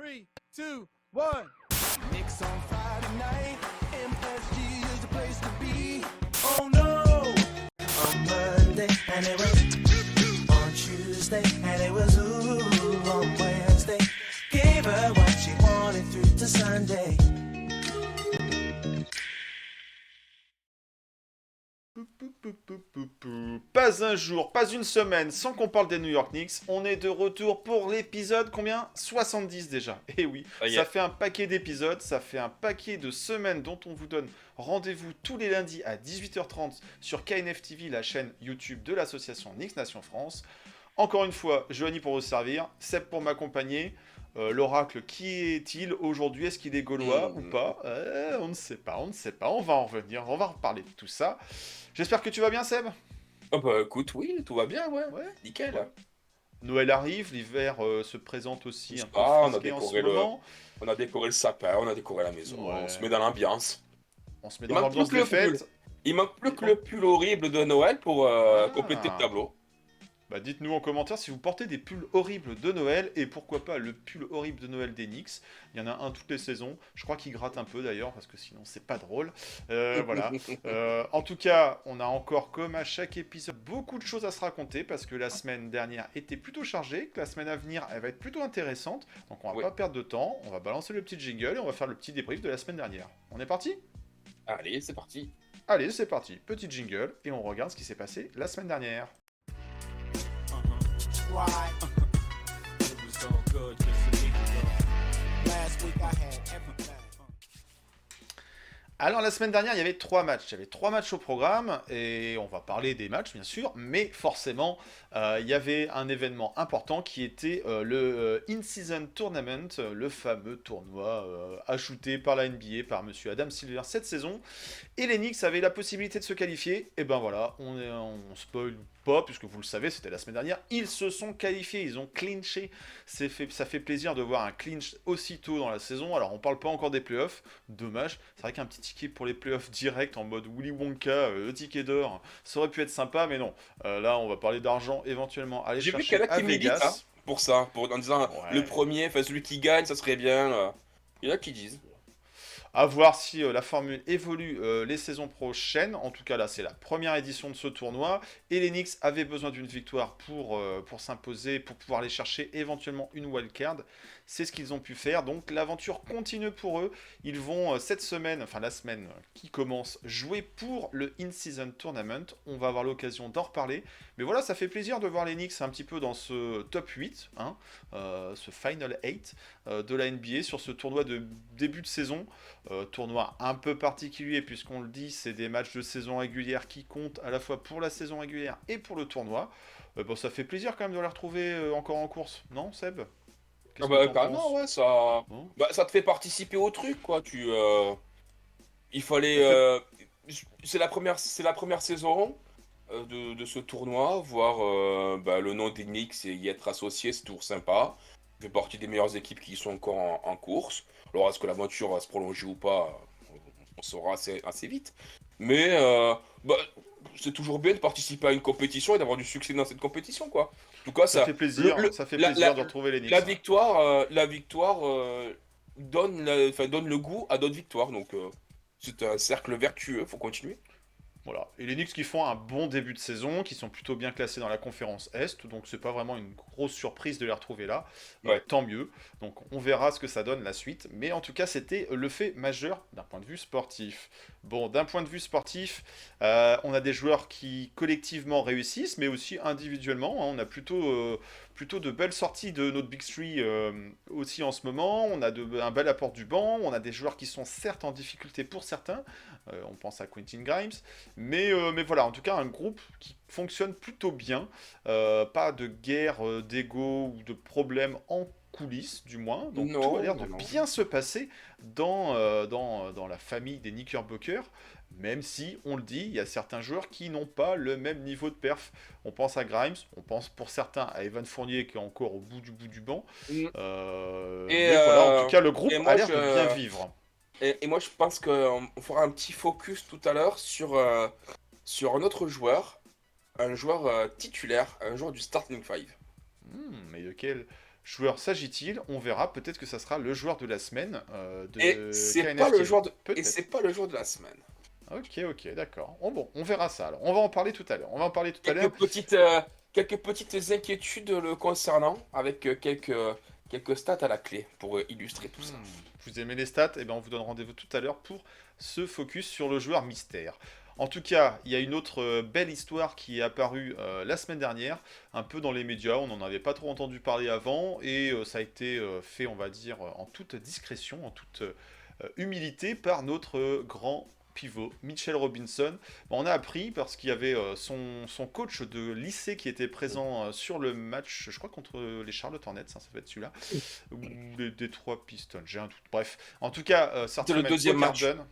3, 2, 1. Knicks on Friday night, MSG is the place to be. Oh no! On Monday, and it was on Tuesday, and it was ooh on Wednesday. Gave her what she wanted through to Sunday. Pas un jour, pas une semaine sans qu'on parle des New York Knicks. On est de retour pour l'épisode combien 70 déjà. Et oui, ça fait un paquet d'épisodes, ça fait un paquet de semaines dont on vous donne rendez-vous tous les lundis à 18h30 sur KNF TV, la chaîne YouTube de l'association Knicks Nation France. Encore une fois, Johnny pour vous servir, Seb pour m'accompagner. L'oracle, qui est-il aujourd'hui? Est-ce qu'il est gaulois ou pas? On ne sait pas, on va en revenir, on va reparler de tout ça. J'espère que tu vas bien, Seb? Oh bah écoute, oui, tout va bien, ouais. Nickel. Ouais. Noël arrive, l'hiver se présente aussi un peu on a frisqué en ce décoré moment. on a décoré le sapin, on a décoré la maison, Ouais. on se met dans l'ambiance. On se met Il dans manque l'ambiance plus que de le fête. Il manque plus que le pull horrible de Noël pour compléter le tableau. Bah dites-nous en commentaire si vous portez des pulls horribles de Noël et pourquoi pas le pull horrible de Noël des Knicks. Il y en a un toutes les saisons. Je crois qu'il gratte un peu d'ailleurs parce que sinon c'est pas drôle. Voilà. En tout cas, on a encore comme à chaque épisode beaucoup de choses à se raconter parce que la semaine dernière était plutôt chargée, que la semaine à venir elle va être plutôt intéressante. Donc on va pas perdre de temps. On va balancer le petit jingle et on va faire le petit débrief de la semaine dernière. On est parti ? Allez, c'est parti. Allez, c'est parti. Petit jingle et on regarde ce qui s'est passé la semaine dernière. Why? It was all good just a week ago. Last week I had everything. Alors la semaine dernière, il y avait 3 matchs. Il y avait 3 matchs au programme et on va parler des matchs bien sûr, mais forcément, il y avait un événement important qui était le In-Season Tournament, le fameux tournoi ajouté par la NBA, par monsieur Adam Silver cette saison. Et les Knicks avaient la possibilité de se qualifier. Et ben voilà, on spoil pas, puisque vous le savez, c'était la semaine dernière. Ils se sont qualifiés, ils ont clinché. Ça fait plaisir de voir un clinch aussitôt dans la saison. Alors on parle pas encore des playoffs, dommage. C'est vrai qu'un petit ticket pour les playoffs direct en mode Willy Wonka, le ticket d'or, ça aurait pu être sympa, mais non. Là, on va parler d'argent éventuellement. Aller J'ai vu chercher qu'il y en a à qui militent Vegas. pour ça, en disant Ouais. le premier, enfin celui qui gagne, ça serait bien. Il y en a qui disent. À voir si la formule évolue les saisons prochaines. En tout cas, là, c'est la première édition de ce tournoi. Et les Knicks avaient besoin d'une victoire pour s'imposer, pour pouvoir aller chercher éventuellement une wildcard. C'est ce qu'ils ont pu faire. Donc, l'aventure continue pour eux. Ils vont cette semaine, enfin la semaine qui commence, jouer pour le In-Season Tournament. On va avoir l'occasion d'en reparler. Mais voilà, ça fait plaisir de voir les Knicks un petit peu dans ce top 8, hein, ce Final 8 de la NBA sur ce tournoi de début de saison. Tournoi un peu particulier puisqu'on le dit, c'est des matchs de saison régulière qui comptent à la fois pour la saison régulière et pour le tournoi. Bon, ça fait plaisir quand même de les retrouver encore en course, non Seb? Ah Qu'est-ce bah que t'en carrément, penses? ouais, ça. Bon. Bah, ça te fait participer au truc, quoi. Il fallait. Ça fait- C'est la première saison de ce tournoi, voir le nom des Knicks et y être associé, c'est toujours sympa. Ça fait partie des meilleures équipes qui sont encore en course. Alors, est-ce que l'aventure va se prolonger ou pas? On saura assez vite. Mais c'est toujours bien de participer à une compétition et d'avoir du succès dans cette compétition, quoi. En tout cas, Ça fait plaisir, ça fait plaisir de retrouver les Knicks. la victoire donne le goût à d'autres victoires. Donc, c'est un cercle vertueux, faut continuer. Voilà. Et les Knicks qui font un bon début de saison, qui sont plutôt bien classés dans la conférence Est, donc c'est pas vraiment une grosse surprise de les retrouver là. Ouais. Tant mieux. Donc on verra ce que ça donne la suite. Mais en tout cas, c'était le fait majeur d'un point de vue sportif. Bon, d'un point de vue sportif, on a des joueurs qui collectivement réussissent, mais aussi individuellement. Hein. On a plutôt de belles sorties de notre Big Three aussi en ce moment. On a un bel apport du banc. On a des joueurs qui sont certes en difficulté pour certains. On pense à Quentin Grimes. Mais voilà, en tout cas, un groupe qui fonctionne plutôt bien. Pas de guerre d'ego ou de problèmes en coulisses, du moins. Donc Non, tout a l'air non, de non. bien se passer dans la famille des Knickerbockers. Même si, on le dit, il y a certains joueurs qui n'ont pas le même niveau de perf. On pense à Grimes, on pense pour certains à Evan Fournier qui est encore au bout du banc. Mm. Mais voilà, en tout cas, le groupe et moi, a l'air de bien vivre. Et moi, je pense qu'on fera un petit focus tout à l'heure sur un autre joueur, un joueur titulaire, un joueur du starting five. Mais lequel? joueur s'agit-il? On verra, peut-être que ça sera le joueur de la semaine Et de c'est KNF pas le TV. joueur de... Et Peut-être. c'est pas le joueur de la semaine. Ok, d'accord. Bon, on verra ça alors. On va en parler tout à l'heure. On va en parler tout à l'heure. Quelques petites inquiétudes le concernant, avec quelques stats à la clé pour illustrer tout ça. Vous aimez les stats? Eh bien, on vous donne rendez-vous tout à l'heure pour se focus sur le joueur mystère. En tout cas, il y a une autre belle histoire qui est apparue la semaine dernière, un peu dans les médias. On n'en avait pas trop entendu parler avant et ça a été fait, on va dire, en toute discrétion, en toute humilité par notre grand pivot, Mitchell Robinson. Bon, on a appris parce qu'il y avait son coach de lycée qui était présent sur le match, je crois contre les Charlotte Hornets, hein, ça va être celui-là, ou les Detroit Pistons, j'ai un doute. Bref, en tout cas, C'était certains le même deuxième Paul match. Gardner.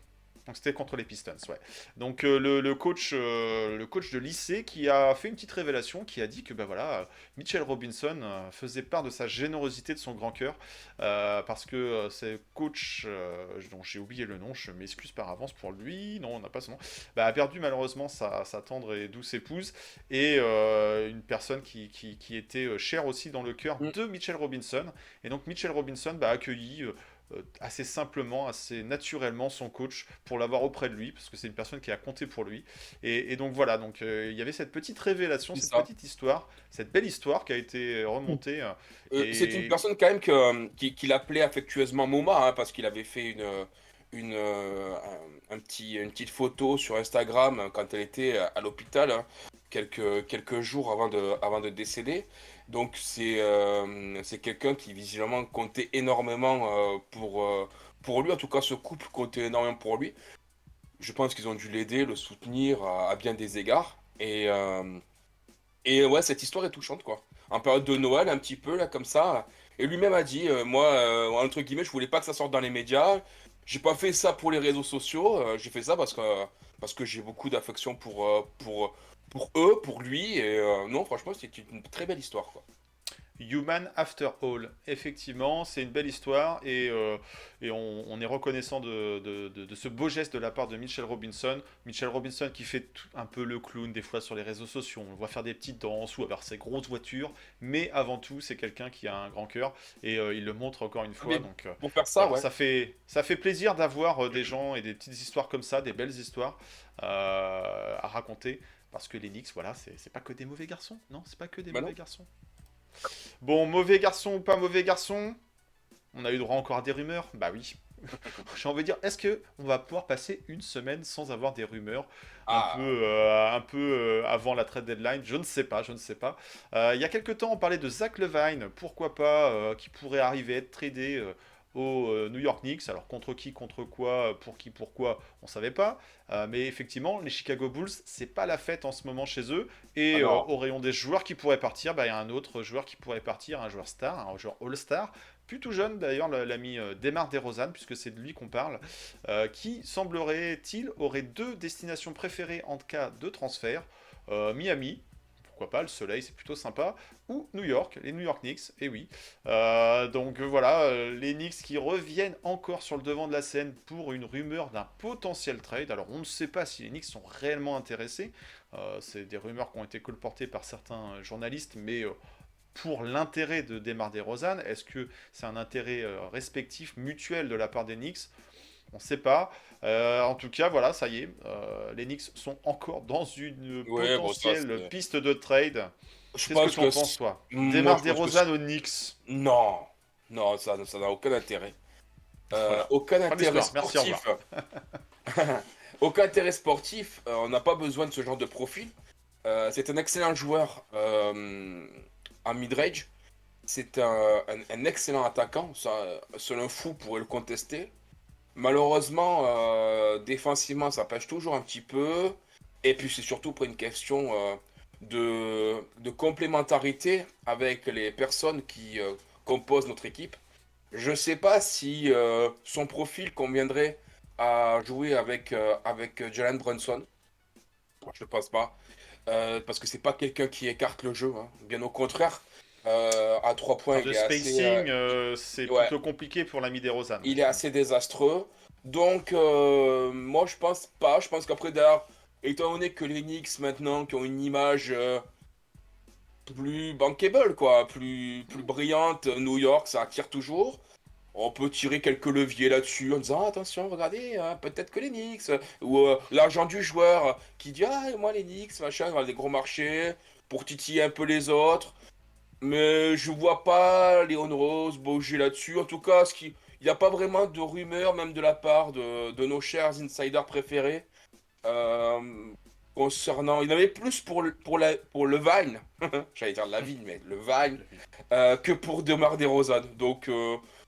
Donc c'était contre les Pistons, ouais. Donc le coach de lycée qui a fait une petite révélation, qui a dit que bah voilà, Mitchell Robinson faisait part de sa générosité, de son grand cœur, parce que c'est coach dont j'ai oublié le nom, je m'excuse par avance pour lui, non on n'a pas son nom, bah, a perdu malheureusement sa tendre et douce épouse et une personne qui était chère aussi dans le cœur Mm. de Mitchell Robinson. Et donc Mitchell Robinson bah, a accueilli assez simplement, assez naturellement son coach pour l'avoir auprès de lui, parce que c'est une personne qui a compté pour lui. Et donc voilà, donc il y avait cette petite révélation, C'est cette ça. petite histoire, cette belle histoire qui a été remontée. C'est une Et personne quand même qui l'appelait affectueusement Mouma, hein, parce qu'il avait fait une petite photo sur Instagram quand elle était à l'hôpital, hein, quelques jours avant de décéder. Donc c'est quelqu'un qui visiblement comptait énormément pour lui. En tout cas, ce couple comptait énormément pour lui. Je pense qu'ils ont dû l'aider, le soutenir à bien des égards. Et ouais, cette histoire est touchante, quoi. En période de Noël, un petit peu, là, comme ça. Et lui-même a dit, moi, entre guillemets, je voulais pas que ça sorte dans les médias. J'ai pas fait ça pour les réseaux sociaux. J'ai fait ça parce que j'ai beaucoup d'affection pour eux, pour lui. Et non, franchement, c'est une très belle histoire, quoi. Human After All, effectivement, c'est une belle histoire et on est reconnaissant de ce beau geste de la part de Mitchell Robinson. Mitchell Robinson qui fait un peu le clown des fois sur les réseaux sociaux, on le voit faire des petites danses ou avoir ses grosses voitures, mais avant tout c'est quelqu'un qui a un grand cœur et il le montre encore une fois. Mais Donc pour faire ça, voilà, ouais. ça fait plaisir d'avoir des gens et des petites histoires comme ça, des belles histoires à raconter. Parce que les Knicks, voilà, c'est pas que des mauvais garçons. Non, c'est pas que des Bah non. mauvais garçons. Bon, mauvais garçon ou pas mauvais garçon, on a eu droit encore à des rumeurs. Bah oui. J'ai envie de dire, est-ce que on va pouvoir passer une semaine sans avoir des rumeurs Ah, un peu avant la trade deadline? Je ne sais pas, je ne sais pas. Il y a quelques temps, on parlait de Zach LaVine, pourquoi pas, qui pourrait arriver à être tradé aux New York Knicks. Alors contre qui, contre quoi, pour qui, pourquoi, on savait pas. Mais effectivement, les Chicago Bulls, c'est pas la fête en ce moment chez eux. ah Et non. au rayon des joueurs qui pourraient partir, bah, il y a un autre joueur qui pourrait partir, un joueur star, un joueur All-Star, plus tout jeune d'ailleurs, l'ami Demar DeRozan, puisque c'est de lui qu'on parle, qui semblerait-il aurait deux destinations préférées en cas de transfert. Miami, pourquoi pas, le soleil c'est plutôt sympa, ou New York, les New York Knicks, et oui. Donc voilà, les Knicks qui reviennent encore sur le devant de la scène pour une rumeur d'un potentiel trade. Alors on ne sait pas si les Knicks sont réellement intéressés, c'est des rumeurs qui ont été colportées par certains journalistes, mais pour l'intérêt de Demar DeRozan, est-ce que c'est un intérêt respectif, mutuel de la part des Knicks? On ne sait pas. En tout cas, voilà, ça y est. Les Knicks sont encore dans une Ouais, bon, ça, potentielle piste de trade. je Qu'est-ce que pense tu en que... penses, toi? Moi, Demar je pense que... DeRozan aux Knicks. Non. Non, ça n'a aucun intérêt. Voilà. Aucun Fin de intérêt l'histoire. Merci, au revoir. sportif. Aucun intérêt sportif. On n'a pas besoin de ce genre de profil. C'est un excellent joueur en mid-range. C'est un excellent attaquant. Ça, seul un fou pourrait le contester. Malheureusement, défensivement, ça pêche toujours un petit peu. Et puis c'est surtout pour une question de complémentarité avec les personnes qui composent notre équipe. Je sais pas si son profil conviendrait à jouer avec Jalen Brunson. Je ne pense pas. Parce que c'est pas quelqu'un qui écarte le jeu, hein. Bien au contraire. À 3 En points, termes de il est assez, spacing, c'est ouais, plutôt compliqué pour l'ami DeRozan. il est assez désastreux. Donc, moi, je pense pas. Je pense qu'après, d'ailleurs, étant donné que les Knicks, maintenant, qui ont une image plus bankable, quoi, plus brillante. New York, ça attire toujours. On peut tirer quelques leviers là-dessus en disant attention, regardez, hein, peut-être que les Knicks, ou l'argent du joueur qui dit ah, moi les Knicks, machin, dans des gros marchés, pour titiller un peu les autres. Mais je vois pas Léon Rose bouger là-dessus. En tout cas, il n'y a pas vraiment de rumeurs, même de la part de nos chers insiders préférés, euh, concernant. Il y en avait plus pour le Vine, j'allais dire la vigne, mais le Vine, que pour DeMar DeRozan. Donc,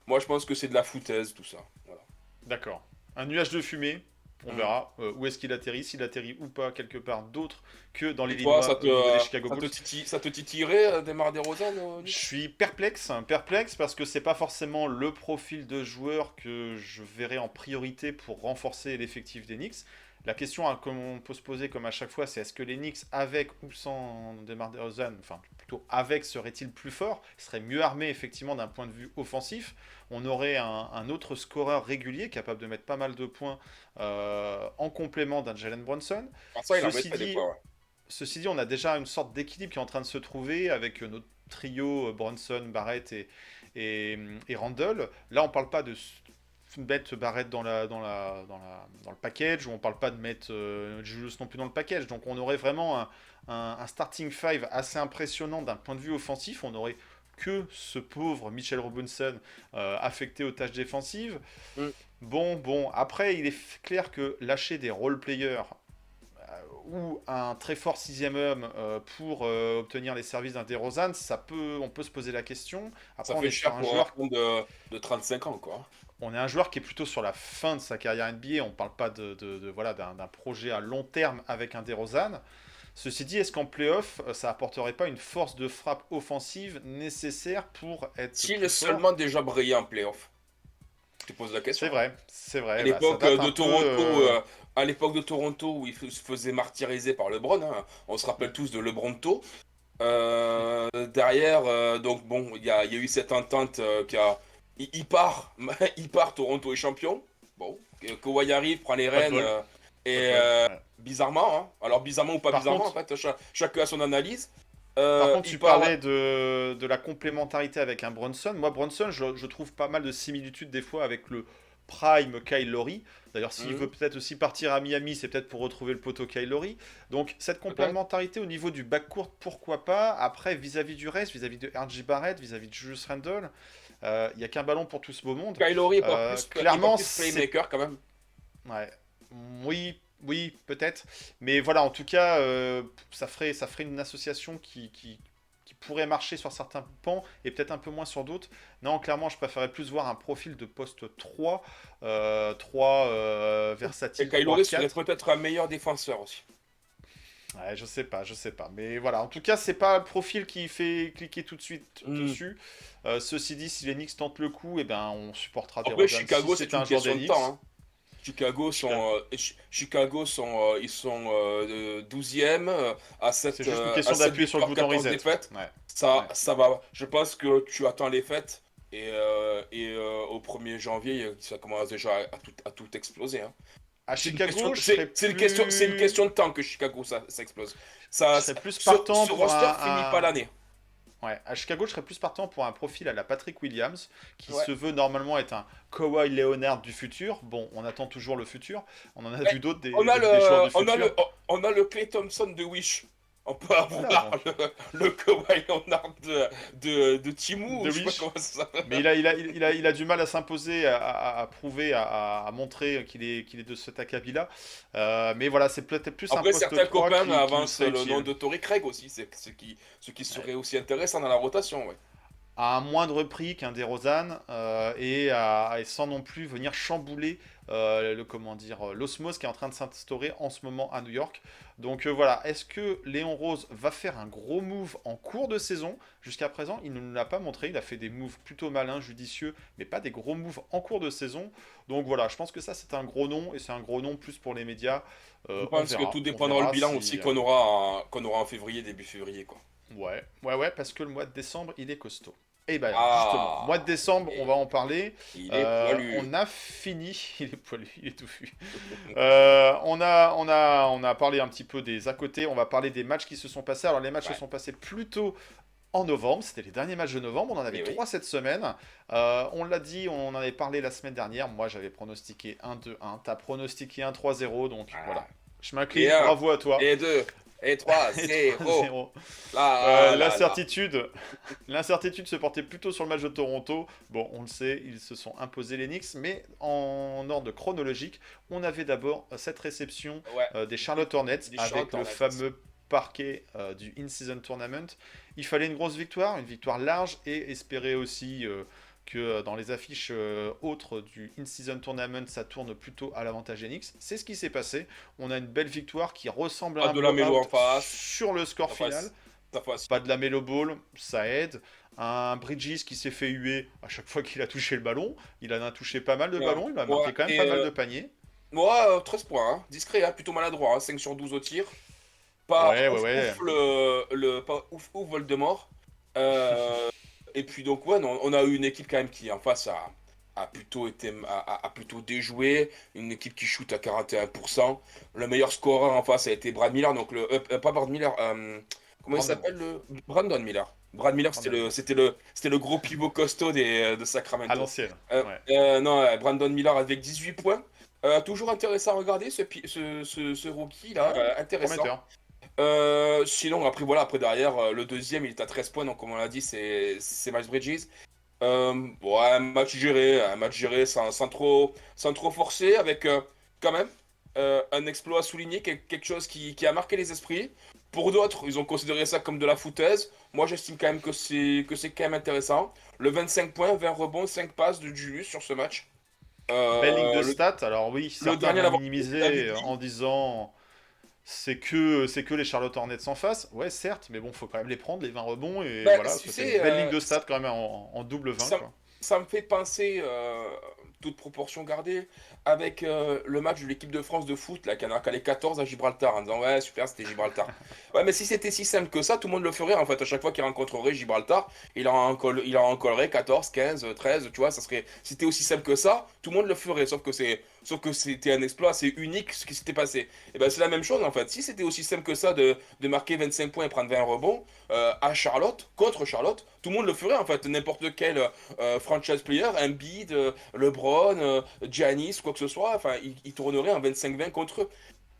moi, je pense que c'est de la foutaise, tout ça. Voilà. D'accord. Un nuage de fumée. On Mm. verra où est-ce qu'il atterrit, s'il atterrit ou pas quelque part d'autre que dans Et toi, l'Illinois au niveau des Chicago Bulls. ça te titillerait, DeMar DeRozan, Je suis perplexe, hein, perplexe parce que c'est pas forcément le profil de joueur que je verrais en priorité pour renforcer l'effectif des Knicks. La question qu'on peut se poser comme à chaque fois, c'est est-ce que les Knicks avec ou sans DeMar DeRozan, enfin plutôt avec, seraient-ils plus forts, seraient mieux armés effectivement d'un point de vue offensif. On aurait un autre scoreur régulier capable de mettre pas mal de points en complément d'un Jalen Brunson. Ah, ça, il en Ceci mettrait des dit, fois, ouais. Ceci dit, on a déjà une sorte d'équilibre qui est en train de se trouver avec notre trio Bronson, Barrett et Randall. Là, on ne parle pas de mettre Barrett dans le package, ou on ne parle pas de mettre Julius non plus dans le package. Donc on aurait vraiment un starting five assez impressionnant d'un point de vue offensif. On aurait que ce pauvre Mitchell Robinson affecté aux tâches défensives. Mm. Bon, après, il est clair que lâcher des role-players ou un très fort sixième homme pour obtenir les services d'un DeRozan, on peut se poser la question. Après, Ça on fait est sur cher un pour un joueur, fond de 35 ans, quoi. on est un joueur qui est plutôt sur la fin de sa carrière NBA. On ne parle pas voilà, d'un projet à long terme avec un DeRozan. Ceci dit, est-ce qu'en playoff, ça apporterait pas une force de frappe offensive nécessaire pour être S'il plus est fort? seulement déjà brillé en playoff, je te pose la question. C'est vrai. À Bah, ça l'époque date de un peu. Toronto, à l'époque de Toronto où il se faisait martyriser par LeBron, hein, on se rappelle tous de LeBronto. Derrière, donc bon, il y a eu cette entente il part, il part, Toronto est champion. Bon, Kawhi arrive, prend les Pas de rênes, bol. Pas de et bol. Ouais. bizarrement, hein, alors bizarrement ou pas Par bizarrement, en contre, fait, chacun a son analyse. Par contre, Il tu part. parlais de la complémentarité avec un Brunson. Moi, Brunson, je trouve pas mal de similitudes des fois avec le prime Kyle Lowry. D'ailleurs, s'il veut Mhm, peut-être aussi partir à Miami, c'est peut-être pour retrouver le poteau Kyle Lowry. Donc, cette peut-être. complémentarité au niveau du backcourt, pourquoi pas. Après, vis-à-vis du reste, vis-à-vis de R.J. Barrett, vis-à-vis de Julius Randle, il n'y a qu'un ballon pour tout ce beau monde. Kyle Lowry est pas il est pas Clairement, plus c'est playmaker quand même. ouais. Oui, peut-être. Mais voilà, en tout cas, ça ferait une association qui pourrait marcher sur certains pans et peut-être un peu moins sur d'autres. Non, clairement, je préférais plus voir un profil de poste 3, 3 Et versatile, Kyle 3, Lowry serait 4. peut-être un meilleur défenseur aussi. Ouais, je sais pas. Mais voilà, en tout cas, c'est pas le profil qui fait cliquer tout de suite Hmm. dessus. Ceci dit, si les Knicks tentent le coup, eh ben, on supportera des Après, Rozan si Chicago, c'est c'est une un joueur des question de Knicks. temps, hein. Chicago, Chicago sont, ils sont 12e c'est juste une à question 7 d'appuyer sur le victoires, bouton 14 reset. défaites. Ouais, Ça, ouais. ça va. Je pense que tu attends les fêtes au 1er janvier, ça commence déjà à tout exploser, hein. À C'est une Chicago, question, c'est une question de temps que Chicago ça explose. je Ça, serais plus ce, partant ce pour roster finit pas l'année. Ouais, à Chicago, je serais plus partant pour un profil à la Patrick Williams, qui Ouais. se veut normalement être un Kawhi Leonard du futur. Bon, on attend toujours le futur. On en a Mais vu d'autres on a des joueurs du on a futur. on a le Klay Thompson de Wish. On peut Voilà, avoir bon, le Kawhi Leonard de Timou, de ou je sais pas Wish. comment ça s'appelle. Mais il a du mal à s'imposer, à prouver, à montrer qu'il est de cet acabit-là. Mais voilà, c'est peut-être plus un Après, poste certains 3 copains qui nous avancent serait le nom utile. de Torrey Craig aussi, c'est ce qui serait aussi intéressant dans la rotation, ouais. À un moindre prix qu'un DeRozan et sans non plus venir chambouler comment dire, l'osmose qui est en train de s'instaurer en ce moment à New York. Donc voilà, est-ce que Léon Rose va faire un gros move en cours de saison? Jusqu'à présent, il ne nous l'a pas montré, il a fait des moves plutôt malins, judicieux, mais pas des gros moves en cours de saison. Donc voilà, je pense que ça c'est un gros nom, et c'est un gros nom plus pour les médias. Je On pense que verra, tout on dépendra le verra bilan si... aussi qu'on aura en février, début février, quoi. Ouais, parce que le mois de décembre, il est costaud. Et ben justement, mois de Ah, décembre, on va en parler. il est poilu. On a fini, il est poilu, il est touffu. On a parlé un petit peu des à côté, on va parler des matchs qui se sont passés. Alors les matchs se Ouais, sont passés plutôt en novembre, c'était les derniers matchs de novembre, on en avait et oui. trois cette semaine. On l'a dit, on en avait parlé la semaine dernière, moi j'avais pronostiqué 1-2-1, t'as pronostiqué 1-3-0, donc voilà. Ah. Je Et m'incline, un, bravo à toi. et deux, et trois, Et zéro. 3-0. Là, là, là. L'incertitude, l'incertitude se portait plutôt sur le match de Toronto. Bon, on le sait, ils se sont imposés les Knicks, mais en ordre chronologique, on avait d'abord cette réception Ouais, des Charlotte Hornets du avec Charlotte le Hornets. fameux parquet du In-Season Tournament. Il fallait une grosse victoire, une victoire large, et espérer aussi que dans les affiches autres du In-Season Tournament, ça tourne plutôt à l'avantage des Knicks. C'est ce qui s'est passé. On a une belle victoire qui ressemble Pas à un de la mélo blowout en face. sur le score Ça final. passe. Ça passe. Pas de la Melo Ball, ça aide. Un Bridges qui s'est fait huer à chaque fois qu'il a touché le ballon. Il en a touché pas mal de Ouais. ballons, il a Ouais, marqué quand même et pas mal de paniers. moi, 13 points, hein. Discret, hein, plutôt maladroit, hein. 5 sur 12 au tir. Pas Ouais, ouais, ouf ouais. ouf pas ouf ouf Voldemort. Euh, et puis donc ouais, non, on a eu une équipe quand même qui en face a plutôt été a plutôt déjoué, une équipe qui shoot à 41%. Le meilleur scoreur en face a été Brad Miller, donc pas Brad Miller, comment il Brandon. s'appelle le Brandon Miller. Brad Miller, Brandon Miller. c'était le gros pivot costaud de À Sacramento. l'ancienne. Ouais. Non, Brandon Miller avec 18 points. Toujours intéressant à regarder ce rookie là, Ouais, intéressant. prometteur. Sinon, après, voilà, après derrière, le deuxième, il est à 13 points, donc comme on l'a dit, c'est Miles Bridges. Ouais, un match géré sans trop forcer, avec quand même un exploit à souligner, quelque chose qui a marqué les esprits. Pour d'autres, ils ont considéré ça comme de la foutaise. Moi, j'estime quand même que c'est quand même intéressant. Le 25 points, 20 rebonds, 5 passes de Julius sur ce match. Belle ligne de Le, stats. Alors oui, le certains dernier à vont l'avoir, David minimiser en Lee. disant c'est que les Charlotte Hornets en face. Ouais, certes, mais bon, faut quand même les prendre, les 20 rebonds. Et Ben, voilà, tu c'était une sais, belle ligne de stats quand même en double 20, ça, quoi. ça me fait penser, toute proportion gardée, avec le match de l'équipe de France de foot, là, qui en a calé 14 à Gibraltar, en disant ouais, super, c'était Gibraltar. Ouais, mais si c'était si simple que ça, tout le monde le ferait, en fait. À chaque fois qu'il rencontrerait Gibraltar, il en collerait 14, 15, 13, tu vois, ça serait. Si c'était aussi simple que ça, tout le monde le ferait, sauf que c'était un exploit, c'est unique ce qui s'était passé. Et ben, c'est la même chose, en fait. Si c'était aussi simple que ça de marquer 25 points et prendre 20 rebonds, à Charlotte, contre Charlotte, tout le monde le ferait, en fait. N'importe quel franchise player, Embiid, LeBron, Giannis, quoi que ce soit, enfin, ils tourneraient en 25-20 contre eux.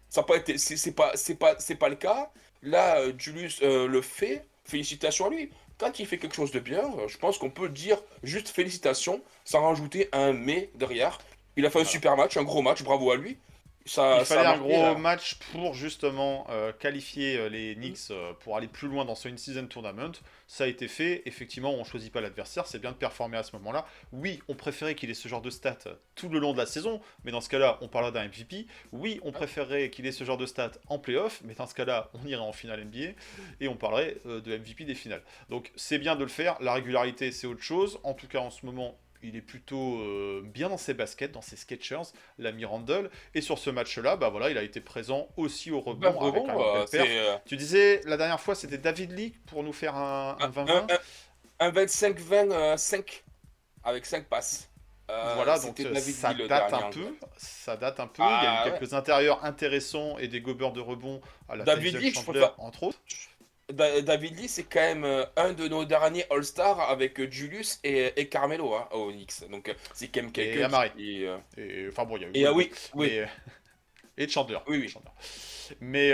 Ça a pas été, c'est pas le cas. Là, Julius le fait. Félicitations à lui. Quand il fait quelque chose de bien, je pense qu'on peut dire juste félicitations, sans rajouter un mais derrière. Il a fait un Voilà. super match, un gros match, bravo à lui. Il Ça a fallait un marqué. gros match pour justement qualifier les Knicks pour aller plus loin dans ce in-season tournament. Ça a été fait. Effectivement, on choisit pas l'adversaire. C'est bien de performer à ce moment-là. Oui, on préférait qu'il ait ce genre de stats tout le long de la saison, mais dans ce cas-là, on parlera d'un MVP. Oui, on préférerait qu'il ait ce genre de stats en playoff, mais dans ce cas-là, on irait en finale NBA et on parlerait de MVP des finales. Donc c'est bien de le faire. La régularité, c'est autre chose. En tout cas, en ce moment, il est plutôt bien dans ses baskets, dans ses Skechers, l'ami Randall. Et sur ce match-là, bah voilà, il a été présent aussi au Ben, rebond avec quand même une rebond, belle perf. Tu disais la dernière fois, c'était David Lee pour nous faire un un, 20-20. un 25-20, 5 avec 5 passes. Voilà, donc C'était David ça Lee le date un dernier en peu. date. Ça date un peu. Il y a eu Ah ouais. quelques intérieurs intéressants et des gobeurs de rebond à la David Tyson Lee, je Chandler, préfère. entre autres. David Lee, c'est quand même un de nos derniers All-Star avec Julius et Carmelo, hein, au Knicks. Donc c'est quand même Et quelqu'un Amari. qui. Et enfin bon, il y a eu Et ah Goldberg. oui, oui, Mais, et Chandler. oui, oui. Chandler. Mais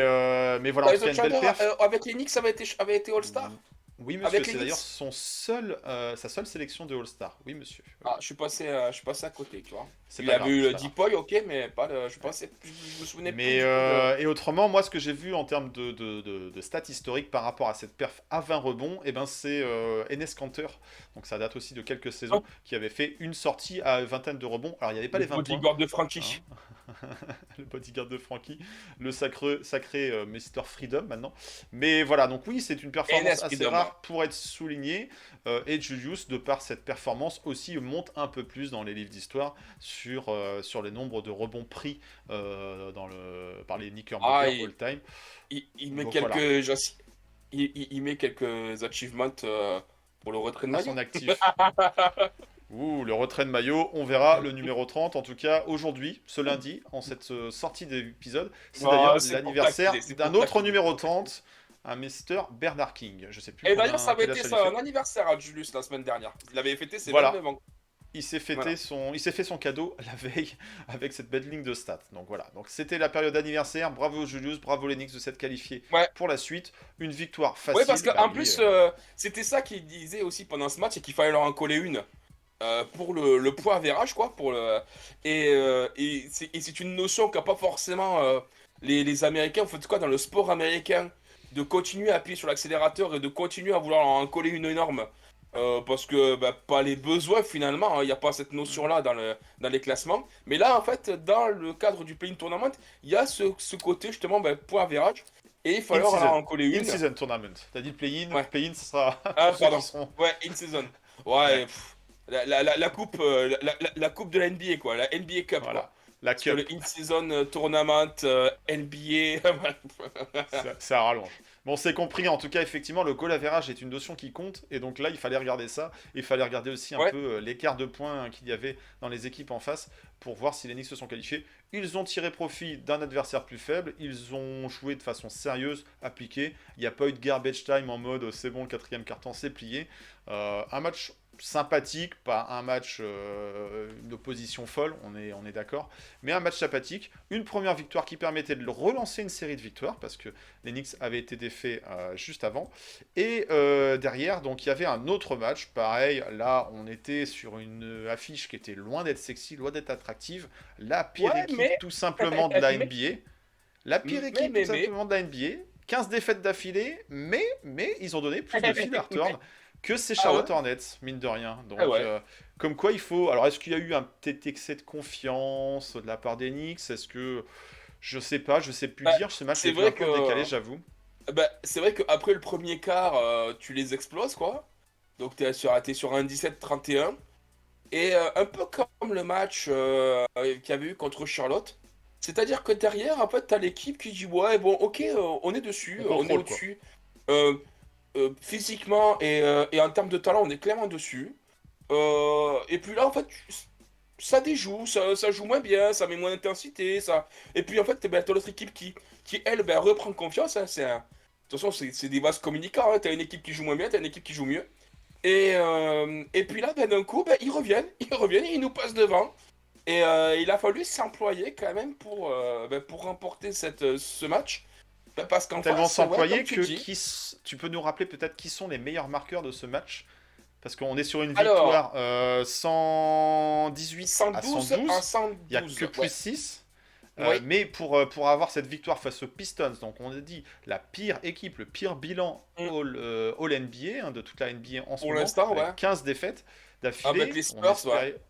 voilà, en tout Tyson cas, une belle Chandler, perf. avec les Knicks, avait été All-Star. Oui, monsieur, Avec les c'est d'ailleurs Knicks. sa seule sélection de All-Star. Oui, monsieur. Oui. Ah, je suis passé à côté, tu vois. C'est Il pas avait grave, eu c'est le pas grave. Depoy, ok, mais pas le. Je me souvenais plus Mais du tout de. et autrement, moi, ce que j'ai vu en termes de stats historiques par rapport à cette perf à 20 rebonds, eh ben, c'est Enes Kanter. Donc ça date aussi de quelques Ah, saisons, qui avait fait une sortie à vingtaine de rebonds. Alors il n'y avait pas le les 20 points, bodyguard de hein, Frankie. le bodyguard de Frankie, le sacré Mr. Freedom maintenant. Mais voilà, donc oui, c'est une performance Enes assez Freedom, ouais. rare pour être soulignée. Et Julius, de par cette performance, aussi monte un peu plus dans les livres d'histoire sur les nombres de rebonds pris par les Ah, Knickerbockers all-time. il met Donc voilà. il met quelques achievements Pour le retrait de à maillot. son actif. Ouh, le retrait de maillot, on verra le numéro 30, en tout cas aujourd'hui, ce lundi, en cette sortie d'épisode. C'est Ah, d'ailleurs c'est pour l'anniversaire taquiner, c'est d'un pour autre taquiner. numéro 30, un Mr. Bernard King. Je sais plus Et d'ailleurs, ça avait quel été âge ça, il un fait. anniversaire à Julius la semaine dernière. Il avait fêté ses Voilà. 29 ans. Il s'est Voilà. il s'est fait son cadeau la veille avec cette belle ligne de stats. Donc voilà. Donc c'était la période d'anniversaire. Bravo Julius, bravo Lennox de s'être qualifié Ouais. pour la suite. Une victoire facile. Ouais, parce qu'en bah, plus, lui, c'était ça qu'il disait aussi pendant ce match, et qu'il fallait leur en coller une. Pour le point average, quoi. Et c'est une notion qu'a pas forcément les Américains, en fait, quoi, dans le sport américain, de continuer à appuyer sur l'accélérateur et de continuer à vouloir en coller une énorme. Parce que bah, pas les besoins finalement, il n'y a pas cette notion-là dans les classements. Mais là, en fait, dans le cadre du play-in tournament, il y a ce côté justement bah, point average. Et il fallait leur en coller une. In-season tournament. T'as dit le play-in. Ouais. Play-in, ce sera Ah, pour ceux pardon. qui seront. Ouais, in-season. Ouais, pff, la coupe, la coupe de la NBA, quoi. La NBA Cup, Voilà. quoi. La Parce que cup, le in-season tournament, NBA. ça rallonge. Bon, c'est compris. En tout cas, effectivement, le goal average est une notion qui compte. Et donc là, il fallait regarder ça. Et il fallait regarder aussi un Ouais. peu l'écart de points qu'il y avait dans les équipes en face pour voir si les Knicks se sont qualifiés. Ils ont tiré profit d'un adversaire plus faible. Ils ont joué de façon sérieuse, appliquée. Il n'y a pas eu de garbage time en mode c'est bon, le quatrième carton, c'est plié. Un match sympathique, pas un match d'opposition folle, on est d'accord, mais un match sympathique, une première victoire qui permettait de relancer une série de victoires, parce que les Knicks avaient été défaits juste avant, et derrière, donc il y avait un autre match, pareil, là on était sur une affiche qui était loin d'être sexy, loin d'être attractive, la pire Ouais, équipe mais- tout simplement de la mais- NBA, la pire mais- équipe mais- tout simplement de la NBA, 15 défaites d'affilée, mais ils ont donné plus de fil à retordre que ces Ah Charlotte ouais. Hornets, mine de rien. Donc, Ah ouais. comme quoi il faut. Alors, est-ce qu'il y a eu un petit excès de confiance de la part des Knicks? Est-ce que. Je sais pas, je sais plus Bah, dire. Ce match c'est était vrai un peu que- décalé, j'avoue. Bah, c'est vrai qu'après le premier quart, tu les exploses, quoi. Donc t'es sur un 17-31. Et un peu comme le match qu'il y avait eu contre Charlotte. C'est-à-dire que derrière, en fait, t'as l'équipe qui dit ouais, bon, ok, on est dessus, On on est contrôle, au-dessus. Physiquement et en termes de talent, on est clairement dessus. Et puis là, en fait, ça déjoue, ça joue moins bien, ça met moins d'intensité. Et puis en fait, ben, t'as l'autre équipe qui elle, ben, reprend confiance. Hein, de toute façon, c'est des vases communicants. Hein. T'as une équipe qui joue moins bien, t'as une équipe qui joue mieux. Et puis là, ben, d'un coup, ben, ils reviennent, et ils nous passent devant. Et il a fallu s'employer quand même pour remporter ce match. Ben, parce qu'en Tellement face, ouais, s'employer comme tu que dis, tu peux nous rappeler peut-être qui sont les meilleurs marqueurs de ce match? Parce qu'on est sur une Alors, victoire 118 à 112 112. à 112. Il n'y a que plus ouais. 6. Oui. Mais pour avoir cette victoire face aux Pistons, donc on a dit la pire équipe, le pire bilan All NBA, hein, de toute la NBA en ce Pour moment, l'instant, avec ouais. 15 défaites d'affilée. Avec les On Spurs, espérait-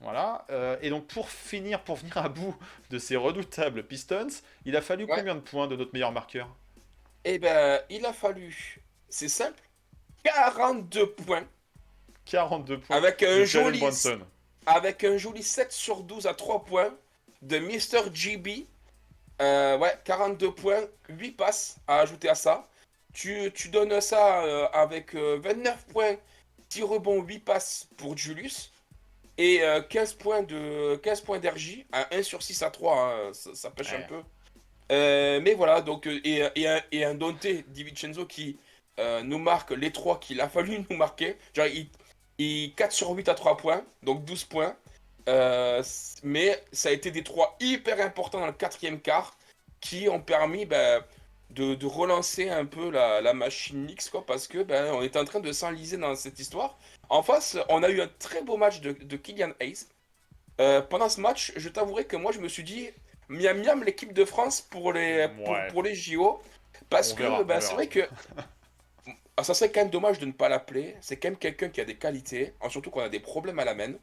Voilà. Et donc pour venir à bout de ces redoutables Pistons, il a fallu Ouais. combien de points de notre meilleur marqueur? Eh ben, il a fallu, c'est simple, 42 points 42 points avec de un Jalen joli, Brunson. avec un joli 7 sur 12 à 3 points de Mr. GB. Ouais, 42 points, 8 passes à ajouter à ça. Tu donnes ça avec 29 points, 10 rebonds, 8 passes pour Julius. Et 15 points d'RJ à 1 sur 6 à 3, hein, ça pêche Ouais. un peu. Mais voilà, donc, et un Dante DiVincenzo qui nous marque les 3 qu'il a fallu nous marquer. Genre, il 4 sur 8 à 3 points, donc 12 points. Mais ça a été des 3 hyper importants dans le quatrième quart qui ont permis de relancer un peu la machine Knicks, quoi, parce que on était en train de s'enliser dans cette histoire. En face, on a eu un très beau match de Killian Hayes. Pendant ce match, je t'avouerai que moi je me suis dit miam miam l'équipe de France pour les JO, parce On que verra, on c'est verra. vrai que ça serait quand même dommage de ne pas l'appeler. C'est quand même quelqu'un qui a des qualités, surtout qu'on a des problèmes à la main.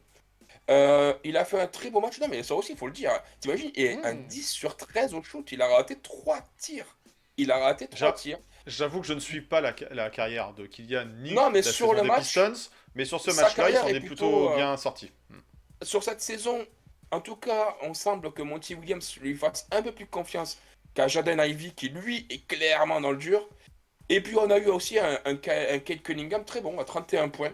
Il a fait un très beau match. Non mais ça aussi il faut le dire. T'imagines, un 10 sur 13 au shoot, il a raté 3 tirs. Il a raté 3 tirs. J'avoue que je ne suis pas la carrière de Kylian ni Non, mais la sur saison le des match, Pistons, mais sur ce sa match-là, il carrière s'en est est plutôt plutôt, bien sorti. Sur cette saison, en tout cas, on semble que Monty Williams lui fasse un peu plus confiance qu'à Jaden Ivey, qui lui est clairement dans le dur. Et puis on a eu aussi un Kate Cunningham très bon à 31 points.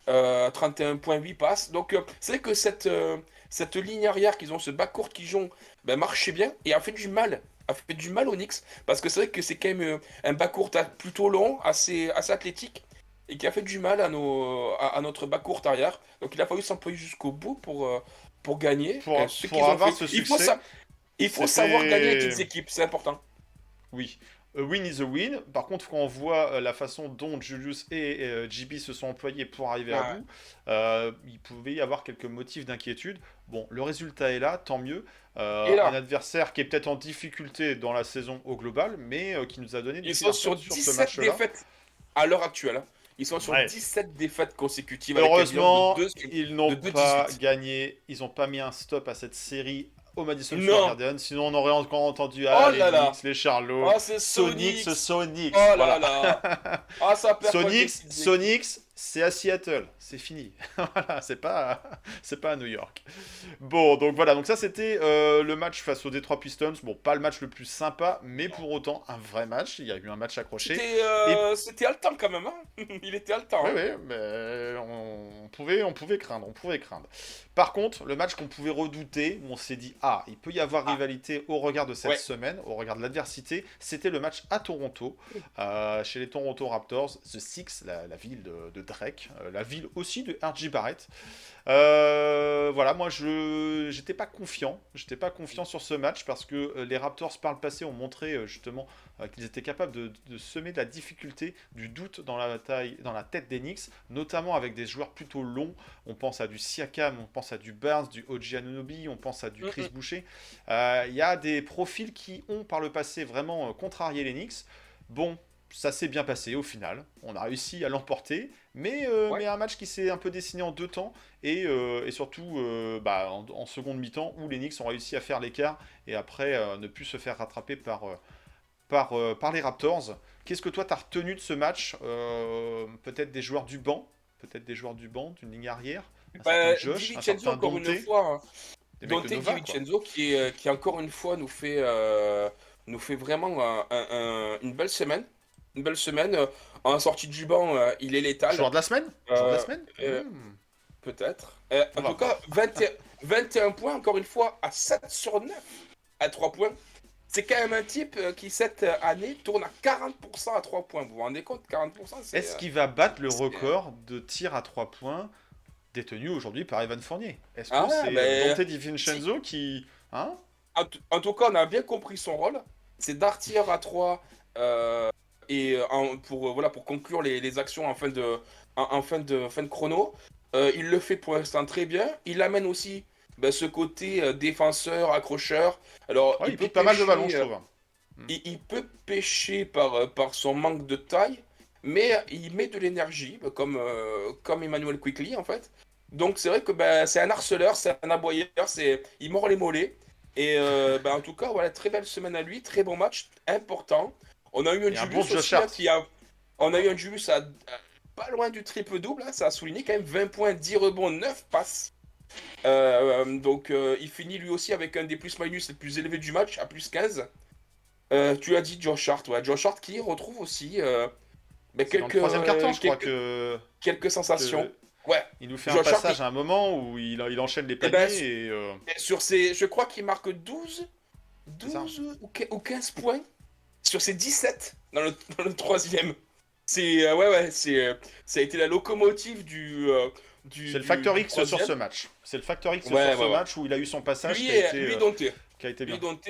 31 points, 8 passes. Donc c'est vrai que cette ligne arrière qu'ils ont, ce backcourt qu'ils ont, ben, marchait bien et a fait du mal. A fait du mal aux Knicks. Parce que c'est vrai que c'est quand même un backcourt plutôt long, assez athlétique. Et qui a fait du mal à notre backcourt arrière. Donc il a fallu s'employer jusqu'au bout pour gagner. Ce qu'ils Pour ont avoir fait. ce succès, Il faut savoir gagner avec les c'était... équipes, c'est important. Oui. A win is a win. Par contre, quand on voit la façon dont Julius et JB se sont employés pour arriver à Ouais. bout, il pouvait y avoir quelques motifs d'inquiétude. Bon, le résultat est là, tant mieux. Et Un là, adversaire qui est peut-être en difficulté dans la saison au global, mais qui nous a donné du ils sont fil à sur retordre sur ce 17 match-là. défaites à l'heure actuelle, hein. Ils sont sur Ouais. 17 défaites consécutives avec un bilan Heureusement, ils de n'ont pas 2-18. gagné, ils n'ont pas mis un stop à cette série au Madison Square Non! Garden, sinon on aurait encore entendu Oh les là là! Knicks, les Charlotte, Oh, c'est Sonics, Sonics! Sonics, Oh là voilà. là! Ah, ça perd pas des petites équipes. Sonics, c'est à Seattle, c'est fini. Voilà, c'est pas à New York. Bon, donc voilà, donc ça c'était le match face aux Detroit Pistons. Bon, pas le match le plus sympa, mais pour autant un vrai match. Il y a eu un match accroché. Et C'était haletant quand même, hein. Il était haletant, oui, hein. oui, mais on pouvait craindre, on pouvait craindre. Par contre, le match qu'on pouvait redouter, où on s'est dit, ah, il peut y avoir Ah, rivalité au regard de cette ouais. semaine, au regard de l'adversité, c'était le match à Toronto, chez les Toronto Raptors, The Six, la ville de Drake, la ville aussi de R.J. Barrett. Voilà, moi j'étais pas confiant sur ce match parce que les Raptors par le passé ont montré justement qu'ils étaient capables de semer de la difficulté, du doute dans la tête des Knicks, notamment avec des joueurs plutôt longs. On pense à du Siakam, on pense à du Barnes, du OG Anunoby, on pense à du Chris Mm-mm. Boucher. Il y a des profils qui ont par le passé vraiment contrarié les Knicks. Bon, ça s'est bien passé au final. On a réussi à l'emporter, mais Ouais. un match qui s'est un peu dessiné en deux temps et surtout en seconde mi-temps où les Knicks ont réussi à faire l'écart et après ne plus se faire rattraper par les Raptors. Qu'est-ce que toi t'as retenu de ce match? Peut-être des joueurs du banc, d'une ligne arrière, un certain Bah, Josh, un DiVincenzo, certain encore Dante, une fois, hein. des mecs de Dante Nova quoi. DiVincenzo qui encore une fois nous fait vraiment une belle semaine. Une belle semaine. En sortie du banc, il est Joueur létal. de la semaine? Joueur de la Euh, semaine? euh, Peut-être. On En va tout cas, voir. 21 points, encore une fois, à 7 sur 9 à 3 points. C'est quand même un type qui, cette année, tourne à 40% à 3 points. Vous vous rendez compte? 40%, Est-ce qu'il va battre le c'est, record de tir à 3 points détenu aujourd'hui par Evan Fournier? Est-ce que Ah, c'est ben, Dante si. DiVincenzo qui... Hein? En tout cas, on a bien compris son rôle. C'est d'artir à 3 voilà, pour conclure les actions fin de chrono. Il le fait pour l'instant très bien. Il amène aussi ben, ce côté défenseur, accrocheur. Alors, Ouais, il pique pas mal de ballons, je trouve. Hmm. il peut pêcher par son manque de taille, mais il met de l'énergie, comme Emmanuel Quickly en fait. Donc c'est vrai que ben, c'est un harceleur, c'est un aboyeur, il mord les mollets. Et ben, en tout cas, voilà, très belle semaine à lui, très bon match, important. On a eu un Et un bon Julius Josh aussi, hein, Hart. on a eu un Julius pas loin du triple-double, hein, ça a souligné quand même 20 points, 10 rebonds, 9 passes. Donc il finit lui aussi avec un des plus-minus les plus élevés du match, à plus 15. Tu as dit Josh Hart, ouais. Josh Hart qui retrouve aussi ben, C'est dans le troisième carton, je crois quelques sensations. que Ouais, il nous fait un Josh Hart, passage à un moment où il enchaîne les eh ben, paniers et... je crois qu'il marque c'est ça. 12 ou 15 points sur ses 17 dans le troisième. Ça a été la locomotive C'est le facteur du X sur troisième. ce match. C'est le facteur X sur Ouais, ce ouais, ouais. match où il a eu son passage Lui, Dante. qui a été Lui, bien. Dante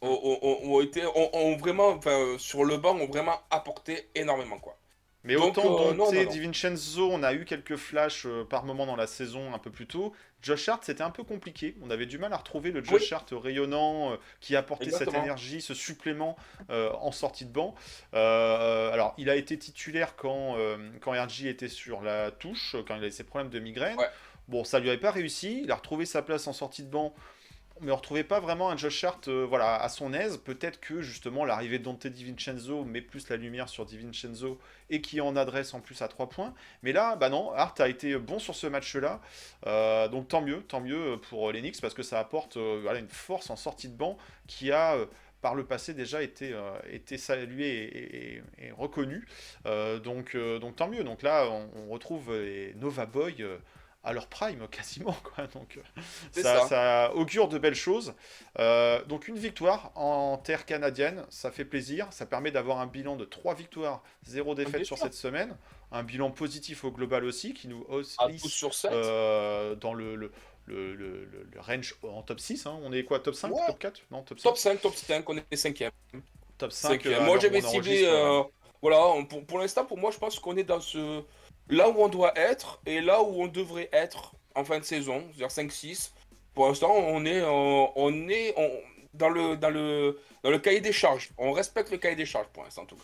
ont vraiment, enfin, sur le banc, ont vraiment apporté énormément, quoi. Mais Donc, autant non, Dante, non, non. DiVincenzo, on a eu quelques flashs par moment dans la saison un peu plus tôt. Josh Hart, c'était un peu compliqué. On avait du mal à retrouver le Oui, Josh Hart rayonnant qui apportait cette exactement. énergie, ce supplément en sortie de banc. Alors, il a été titulaire quand RJ était sur la touche, quand il avait ses problèmes de migraine. Ouais. Bon, ça lui avait pas réussi. Il a retrouvé sa place en sortie de banc, mais on ne retrouvait pas vraiment un Josh Hart voilà, à son aise. Peut-être que justement l'arrivée de Dante DiVincenzo met plus la lumière sur DiVincenzo et qui en adresse en plus à 3 points. Mais là, bah non, Hart a été bon sur ce match-là. Donc tant mieux pour les Knicks parce que ça apporte voilà, une force en sortie de banc qui a par le passé déjà été salué et reconnu. Donc tant mieux. Donc là, on retrouve les Nova Boys à leur prime quasiment, quoi. Donc C'est ça, ça. ça augure de belles choses. Donc une victoire en terre canadienne, ça fait plaisir. Ça permet d'avoir un bilan de 3 victoires, 0 Bien défaite sur sûr. cette semaine. Un bilan positif au global aussi, qui nous À hausse 12 sur 7. dans le range en top 6. Hein. On est quoi, top 5, Ouais. top 4? Non, top 5. Top 5, on est 5e. Top 5, Moi, alors j'avais on ciblé. enregistre. Voilà, pour l'instant, pour moi, je pense qu'on est dans ce. Là où on doit être et là où on devrait être en fin de saison, c'est-à-dire 5-6. Pour l'instant, dans le cahier des charges. On respecte le cahier des charges pour l'instant, en tout cas.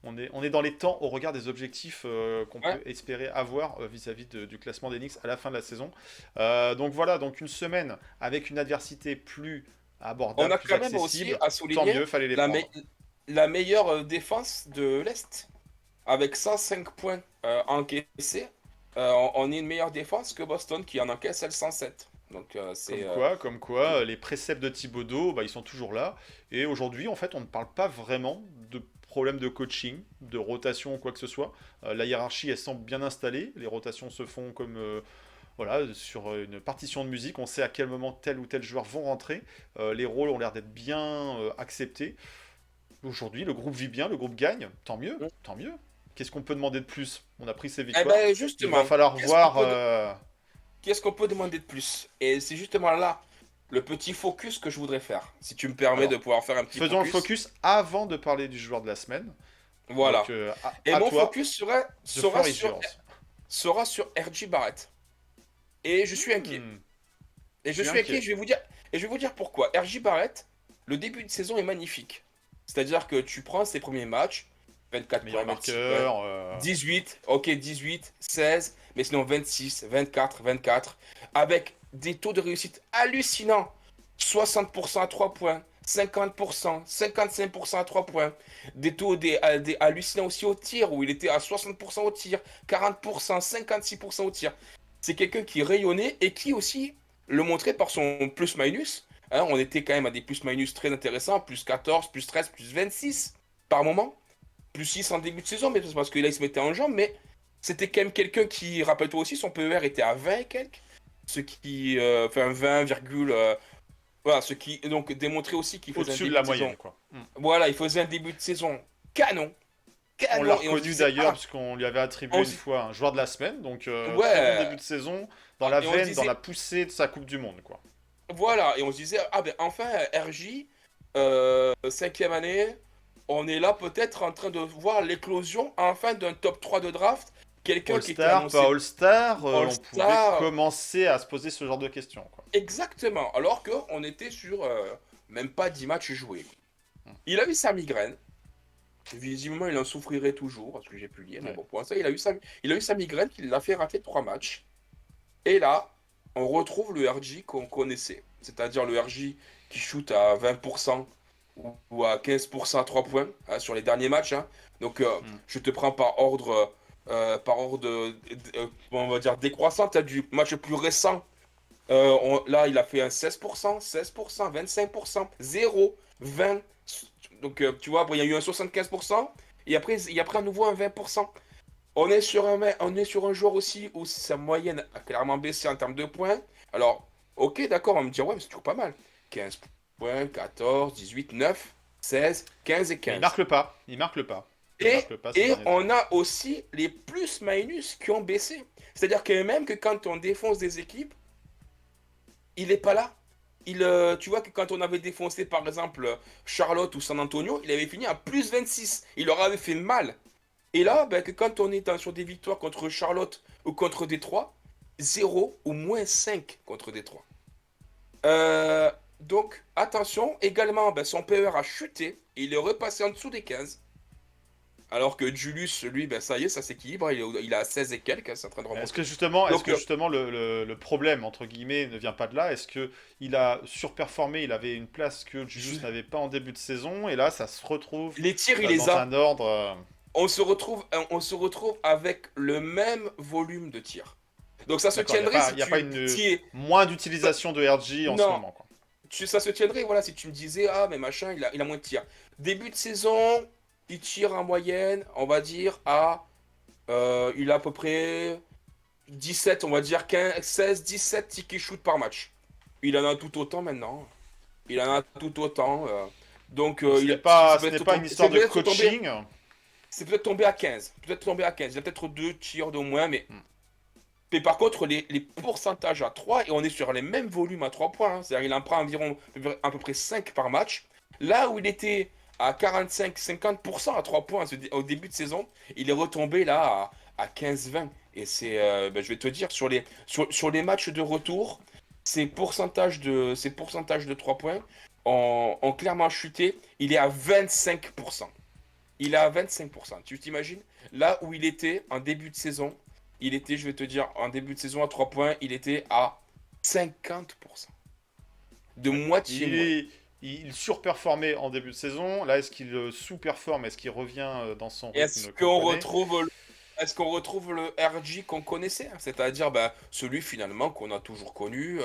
On est dans les temps au regard des objectifs qu'on Ouais. peut espérer avoir vis-à-vis du classement des Knicks à la fin de la saison. Donc voilà, donc une semaine avec une adversité plus On abordable, a plus quand même aussi accessible. à Tant souligner mieux, fallait les la, prendre. la meilleure défense de l'Est. Avec 105 points encaissés, on est une meilleure défense que Boston qui en encaisse elle 107. Donc c'est Comme quoi, les préceptes de Thibodeau, bah, ils sont toujours là. Et aujourd'hui, en fait, on ne parle pas vraiment de problème de coaching, de rotation ou quoi que ce soit. La hiérarchie, elle semble bien installée. Les rotations se font comme voilà, sur une partition de musique. On sait à quel moment tel ou tel joueur vont rentrer. Les rôles ont l'air d'être bien acceptés. Aujourd'hui, le groupe vit bien, le groupe gagne. Tant mieux, tant mieux. Qu'est-ce qu'on peut demander de plus? On a pris ses Eh victoires. ben Il va justement, falloir qu'est-ce qu'on voir. peut, qu'est-ce qu'on peut demander de plus? Et c'est justement là le petit focus que je voudrais faire. Si tu me permets de Alors, pouvoir faire un petit faisons le focus. focus avant de parler du joueur de la semaine. Voilà. Donc, Et à mon toi, focus the floor is yours. sera sur RJ Barrett. Et je suis inquiet. Hmm, Et je tu es suis inquiet, inquiet. je vais vous dire pourquoi. RJ Barrett, le début de saison est magnifique. C'est-à-dire que tu prends ses premiers matchs, 24 Meilleur points par-ci, marqueur. 18, ok 18, 16, mais sinon 26, 24, 24, avec des taux de réussite hallucinants. 60% à 3 points, 50%, 55% à 3 points. Des taux des hallucinants aussi au tir, où il était à 60% au tir, 40%, 56% au tir. C'est quelqu'un qui rayonnait et qui aussi le montrait par son plus-minus. Hein, on était quand même à des plus-minus très intéressants, plus 14, plus 13, plus 26 par moment. Plus 6 en début de saison, mais c'est parce que là il se mettait en jambe, mais c'était quand même quelqu'un qui, rappelle-toi aussi, son PER était à 20 et quelques. Ce qui, enfin 20, voilà, ce qui donc démontrait aussi qu'il faisait un Au-dessus de début la de saison. moyenne, quoi. Hmm. Voilà, il faisait un début de saison canon, On l'a canon, et on se reconnu disait, d'ailleurs, ah, puisqu'on lui avait attribué on une se- fois un joueur de la semaine. Donc, très bon ouais, début de saison, dans la et on se veine, dans disait, la poussée de sa Coupe du Monde, quoi. voilà, et on se disait, ah ben enfin, RJ, 5e année, on est là peut-être en train de voir l'éclosion enfin d'un top 3 de draft, quelqu'un qui était All-Star, pas annoncé All-Star, on pouvait All-Star, commencer à se poser ce genre de questions, quoi. exactement, alors qu'on était sur même pas 10 matchs joués. Hmm. Il a eu sa migraine, visiblement il en souffrirait toujours, parce que j'ai pu lire, mais Ouais. bon, pour l'instant il a eu sa migraine qui l'a fait rater 3 matchs, et là, on retrouve le RJ qu'on connaissait, c'est-à-dire le RJ qui shoot à 20% ou à 15% à 3 points hein, sur les derniers matchs. Hein. Donc, Hmm. je te prends par ordre on va dire décroissant. Tu as du match le plus récent. Là, il a fait un 16%, 16%, 25%, 0, 20. Donc, tu vois, après, il y a eu un 75%. Et après, il y a pris à nouveau un 20%. On est sur un joueur aussi où sa moyenne a clairement baissé en termes de points. Alors, ok, d'accord, on va me dire, ouais, mais c'est toujours pas mal. 15 points, 14, 18, 9, 16, 15 et Mais 15. il marque le pas. Il marque le pas. Il Et, marque le pas ces et derniers temps. on a aussi les plus-minus qui ont baissé. C'est-à-dire que même que quand on défonce des équipes, il n'est pas là. Tu vois que quand on avait défoncé par exemple Charlotte ou San Antonio, il avait fini à plus 26. Il leur avait fait mal. Et là, ben, que quand on est sur des victoires contre Charlotte ou contre Détroit, 0 ou moins 5 contre Détroit. Donc, attention, également, ben, son PER a chuté. Il est repassé en dessous des 15. Alors que Julius, lui, ben, ça y est, ça s'équilibre. Il a 16 et quelques, c'est en train de Est-ce remonter. que justement, Donc, le problème, entre guillemets, ne vient pas de là? Est-ce que il a surperformé, il avait une place que Julius je- n'avait pas en début de saison, et là, ça se retrouve les tirs, il les dans a. un ordre... On se retrouve avec le même volume de tirs. Donc, ça se D'accord, il n'y a tiendrait pas, si y a pas tu une tires. moins d'utilisation de RG en ce Non, moment, quoi. ça se tiendrait, voilà, si tu me disais, ah, mais machin, il a moins de tirs. Début de saison, il tire en moyenne, on va dire, il a à peu près 17, on va dire 15, 16, 17 tirs qu'il shoot par match. Il en a tout autant maintenant. Il en a tout autant. Donc, Ce n'est pas une histoire de coaching. C'est peut-être tombé à 15. Peut-être tombé à 15. Il y a peut-être 2 tirs de moins, mais. Mais par contre, les pourcentages à 3, et on est sur les mêmes volumes à 3 points. Hein. C'est-à-dire qu'il en prend environ à peu près 5 par match. Là où il était à 45-50% à 3 points au début de saison, il est retombé là à 15-20. Et c'est, je vais te dire, sur les matchs de retour, ces pourcentages de 3 points ont clairement chuté. Il est à 25%. Il est à 25%. Tu t'imagines? Là où il était en début de saison, je vais te dire, en début de saison à 3 points, il était à 50%. De moitié. Il surperformait en début de saison. Là, est-ce qu'il sous-performe? Est-ce qu'il revient dans son rythme Est-ce qu'on retrouve le RJ qu'on connaissait? Hein, c'est-à-dire celui finalement qu'on a toujours connu,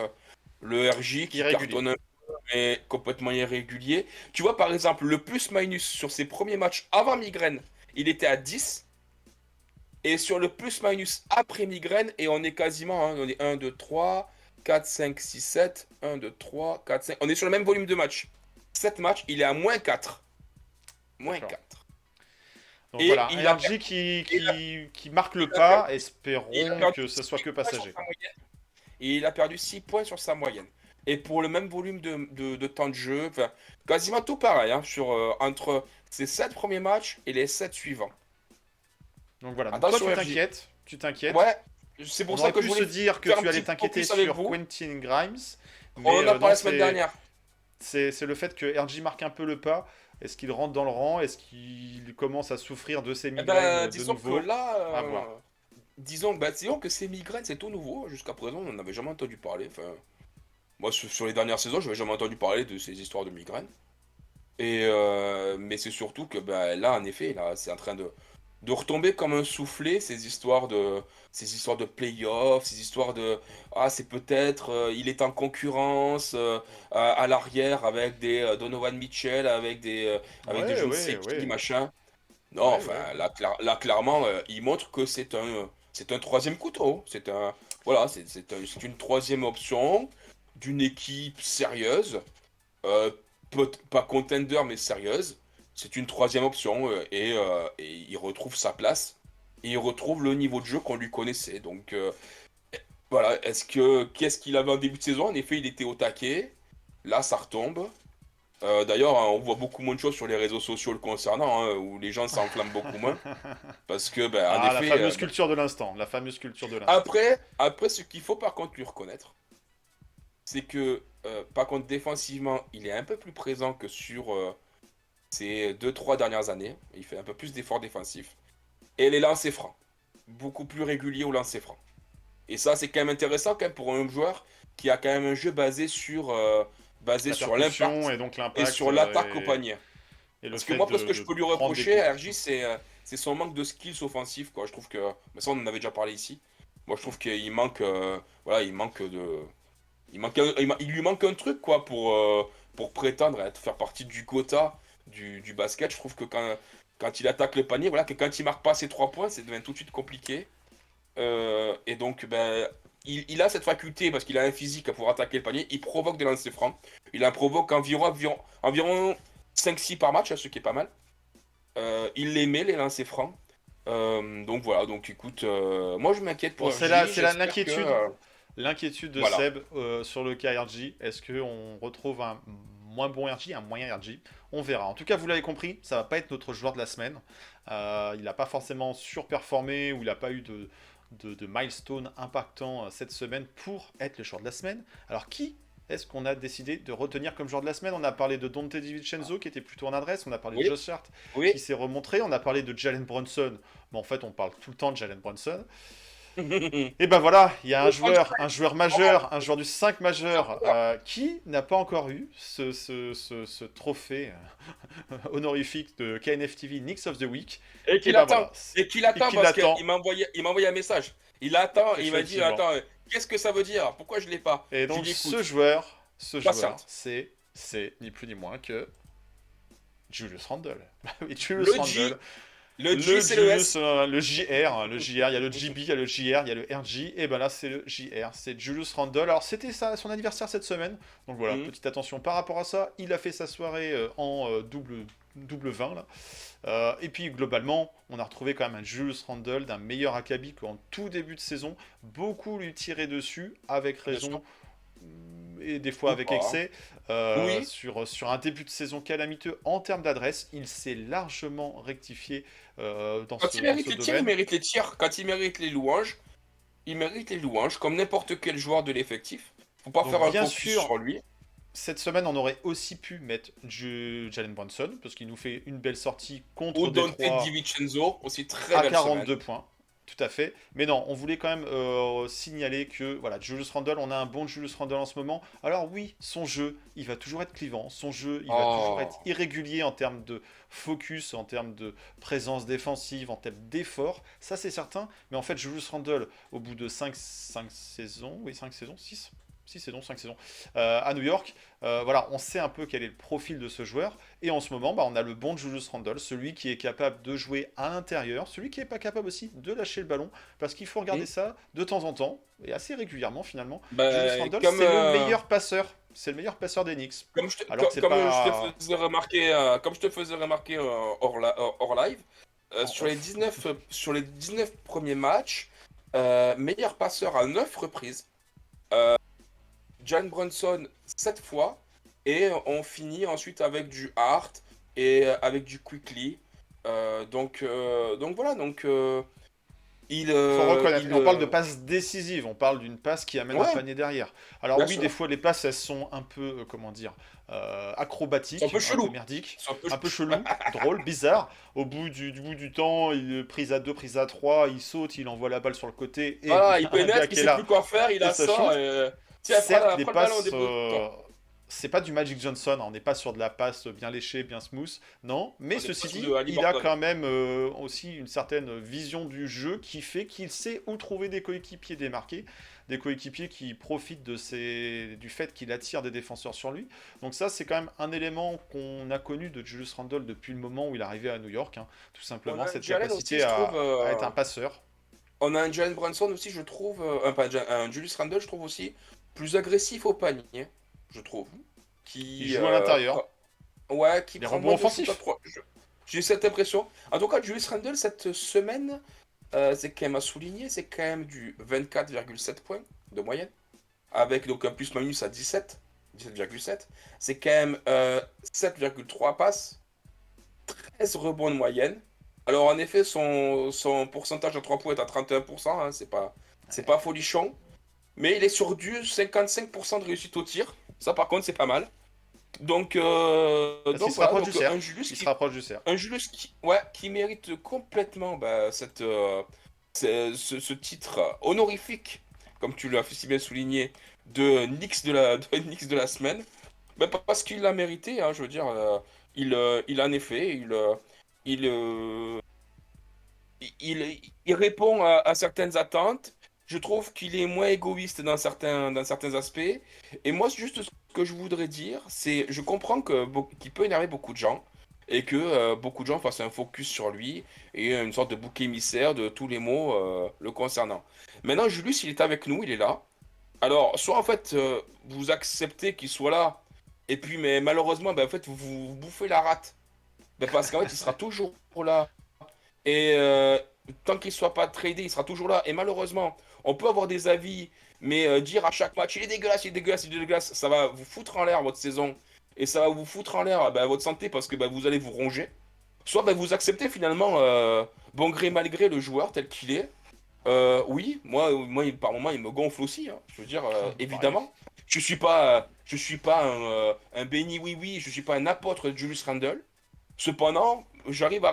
le RJ qui cartonne un peu, mais complètement irrégulier. Tu vois, par exemple, le plus-minus sur ses premiers matchs avant migraine, il était à 10. Et sur le plus-minus après migraine, et on est quasiment, hein, on est 1, 2, 3, 4, 5, 6, 7, 1, 2, 3, 4, 5. On est sur le même volume de match. 7 matchs, il est à moins 4. Moins 4. Donc et voilà, un RJ qui marque le pas, espérons que ce soit que passager. Et il a perdu 6 points sur sa moyenne. Et pour le même volume de temps de jeu, quasiment tout pareil, hein, entre ses 7 premiers matchs et les 7 suivants. Donc voilà, donc toi tu t'inquiètes. Ouais, c'est pour ça que je voulais se dire que tu allais t'inquiéter sur Quentin Grimes. Mais on en a parlé la semaine dernière. C'est le fait que RJ marque un peu le pas. Est-ce qu'il rentre dans le rang? Est-ce qu'il commence à souffrir de ses migraines de nouveau? Que là, disons que ces migraines, c'est tout nouveau. Jusqu'à présent, on n'avait jamais entendu parler. Enfin, moi, sur les dernières saisons, je n'avais jamais entendu parler de ces histoires de migraines. Mais c'est surtout que là, en effet, là, c'est en train de retomber comme un soufflet, ces histoires de play-off, ces histoires de c'est peut-être il est en concurrence à l'arrière avec des Donovan Mitchell, avec des je ne sais qui, machin. Non, là clairement il montre que c'est un troisième couteau, c'est une troisième option d'une équipe sérieuse, pas contender mais sérieuse. C'est une troisième option et il retrouve sa place et il retrouve le niveau de jeu qu'on lui connaissait. Donc voilà, qu'est-ce qu'il avait en début de saison? En effet, il était au taquet. Là, ça retombe. D'ailleurs, on voit beaucoup moins de choses sur les réseaux sociaux le concernant, où les gens s'enflamment beaucoup moins. Parce que, en effet... La fameuse culture de l'instant. Après, ce qu'il faut par contre lui reconnaître, c'est que, par contre, défensivement, il est un peu plus présent que sur... ces 2-3 dernières années. Il fait un peu plus d'efforts défensifs. Et les lancers francs. Beaucoup plus réguliers aux lancers francs. Et ça, c'est quand même intéressant quand même pour un joueur qui a quand même un jeu basé sur l'impact et, donc et sur l'attaque au panier. Parce que moi, ce que je peux lui reprocher à RJ, c'est son manque de skills offensifs. Quoi. Je trouve que... Mais ça, on en avait déjà parlé ici. Moi, je trouve qu'il manque... il lui manque un truc quoi, pour prétendre faire partie du quota du basket. Je trouve que quand il attaque le panier, que quand il marque pas ses 3 points, ça devient tout de suite compliqué. Et donc, il a cette faculté, parce qu'il a un physique à pouvoir attaquer le panier, il provoque des lancers francs. Il en provoque environ 5-6 par match, ce qui est pas mal. Il les met, les lancers francs. Donc voilà, donc écoute, moi je m'inquiète pour RJ. C'est l'inquiétude. L'inquiétude de Seb sur le cas RJ. Est-ce qu'on retrouve un moins bon RJ, un moyen RJ? On verra. En tout cas, vous l'avez compris, ça va pas être notre joueur de la semaine. Il n'a pas forcément surperformé ou il n'a pas eu de milestone impactant cette semaine pour être le joueur de la semaine. Alors qui est-ce qu'on a décidé de retenir comme joueur de la semaine? On a parlé de Donte DiVincenzo qui était plutôt en adresse, on a parlé de Josh Hart qui s'est remontré, on a parlé de Jalen Brunson, mais en fait on parle tout le temps de Jalen Brunson. Et ben voilà, il y a un joueur majeur, un joueur du 5 majeur qui n'a pas encore eu ce trophée honorifique de KNFTV Knicks of the Week. Et qu'il attend, parce qu'il m'a envoyé un message. Il attend, et il m'a dit, attends, qu'est-ce que ça veut dire? Pourquoi je l'ai pas? Et donc ce joueur, ce joueur, Patiente. c'est ni plus ni moins que Julius Randle. Bah oui, Julius Le Randle. J, le J, c'est le S. Le JR, hein, le JR, il y a le JB, il y a le JR, il y a le RJ, et ben là c'est le JR, c'est Julius Randle. Alors c'était son anniversaire cette semaine, donc voilà, Mhm. petite attention par rapport à ça. Il a fait sa soirée en double 20 là. Et puis globalement, on a retrouvé quand même un Julius Randle d'un meilleur acabit qu'en tout début de saison. Beaucoup lui tiraient dessus, avec Bien sûr. raison, et des fois Ou avec pas. excès, Oui, sur un début de saison calamiteux en termes d'adresse. Il s'est largement rectifié dans quand il dans mérite ce les tirs, il domaine. mérite les tirs. Quand il mérite les louanges, il mérite les louanges, comme n'importe quel joueur de l'effectif. Faut pas faire Donc un bien focus sûr, sur lui. cette semaine, on aurait aussi pu mettre Jalen Brunson, parce qu'il nous fait une belle sortie Ou contre Dante Détroit DiVincenzo, aussi très à belle semaine. 42 points. Tout à fait. Mais non, on voulait quand même signaler que voilà, Julius Randle, on a un bon Julius Randle en ce moment. Alors oui, son jeu, il va toujours être clivant. Son jeu, il va toujours être Oh. irrégulier en termes de focus, en termes de présence défensive, en termes d'effort. Ça, c'est certain. Mais en fait, Julius Randle, au bout de 5 saisons, oui, 5 saisons, 6 saisons, 5 saisons, à New York, voilà, on sait un peu quel est le profil de ce joueur. Et en ce moment, bah, on a le bon Julius Randle, celui qui est capable de jouer à l'intérieur, celui qui n'est pas capable aussi de lâcher le ballon, parce qu'il faut regarder Hmm. ça de temps en temps, et assez régulièrement finalement. Julius Ben, Randle, comme, c'est le meilleur passeur. C'est le meilleur passeur des Knicks. comme je te, Alors que c'est comme je te pas... faisais remarquer, comme je te faisais remarquer hors live, en off. sur les 19 premiers matchs, meilleur passeur à 9 reprises. Jalen Brunson 7 fois. Et on finit ensuite avec du Hart et avec du Quickly. Donc voilà, Faut reconnaître. il Et on parle de passes décisives, on parle d'une passe qui amène un ouais, panier derrière. Alors bien oui, des sûr. fois les passes, elles sont un peu, comment dire, C'est un acrobatiques, peu un peu chelou. merdiques, C'est un peu un peu chelou, drôle, bizarre. Du bout du temps, prise à 2, prise à 3, il saute, il envoie la balle sur le côté, et il Voilà, y il a un gars pénètre, il qui est sait plus là, quoi faire, il et a ça ça. shoot. Tiens, Certes, les prends le ballon, passes, débrouille-toi. c'est pas du Magic Johnson, hein, on n'est pas sur de la passe bien léchée, bien smooth, non. Mais On est ceci pas sur dit, de il a Haliburton. quand même aussi une certaine vision du jeu qui fait qu'il sait où trouver des coéquipiers démarqués, des coéquipiers qui profitent du fait qu'il attire des défenseurs sur lui. Donc ça, c'est quand même un élément qu'on a connu de Julius Randle depuis le moment où il est arrivé à New York, hein, tout On simplement, a un cette Jalen aussi, capacité je trouve. à être un passeur. On a un Jalen Brunson aussi, je trouve. Pas un Julius Randle, je trouve aussi plus agressif au panier, je trouve. Il Qui, joue à l'intérieur, ouais, qui les prend rebonds moins de shoot à offensifs. 3. J'ai cette impression. En tout cas, Julius Randle, cette semaine, c'est quand même à souligner, c'est quand même du 24,7 points de moyenne. Avec donc un plus-minus à 17,7. C'est quand même 7,3 passes, 13 rebonds de moyenne. Alors en effet, son pourcentage à 3 points est à 31%, hein, c'est pas folichon. Mais il est sur du 55% de réussite au tir. Ça par contre c'est pas mal. Parce qu'il Donc se voilà, rapproche du donc cercle. Il se rapproche du cercle. Un Julius qui, ouais, qui mérite complètement bah, ce titre honorifique, comme tu l'as si bien souligné, de Knicks de Knicks de la semaine. Bah, parce qu'il l'a mérité, hein, je veux dire, il en effet, il, euh, il répond à certaines attentes. Je trouve qu'il est moins égoïste dans certains aspects. Et moi, c'est juste ce que je voudrais dire, c'est, je comprends qu'il peut énerver beaucoup de gens et que beaucoup de gens fassent un focus sur lui et une sorte de bouc émissaire de tous les mots le concernant. Maintenant, Julius, il est avec nous, il est là. Alors, soit en fait, vous acceptez qu'il soit là, et puis, mais malheureusement, ben, en fait, vous bouffez la rate. Ben, parce qu'en fait, il sera toujours là. Et tant qu'il ne soit pas tradé, il sera toujours là. Et malheureusement, on peut avoir des avis, mais dire à chaque match, il est dégueulasse, il est dégueulasse, il est dégueulasse, ça va vous foutre en l'air votre saison. Et ça va vous foutre en l'air ben, votre santé parce que ben, vous allez vous ronger. Soit ben, vous acceptez finalement, bon gré mal gré, le joueur tel qu'il est. Oui, par moment, il me gonfle aussi, hein. Je veux dire, Pareil. évidemment. Je suis pas un béni oui-oui, je suis pas un apôtre de Julius Randle. Cependant, j'arrive à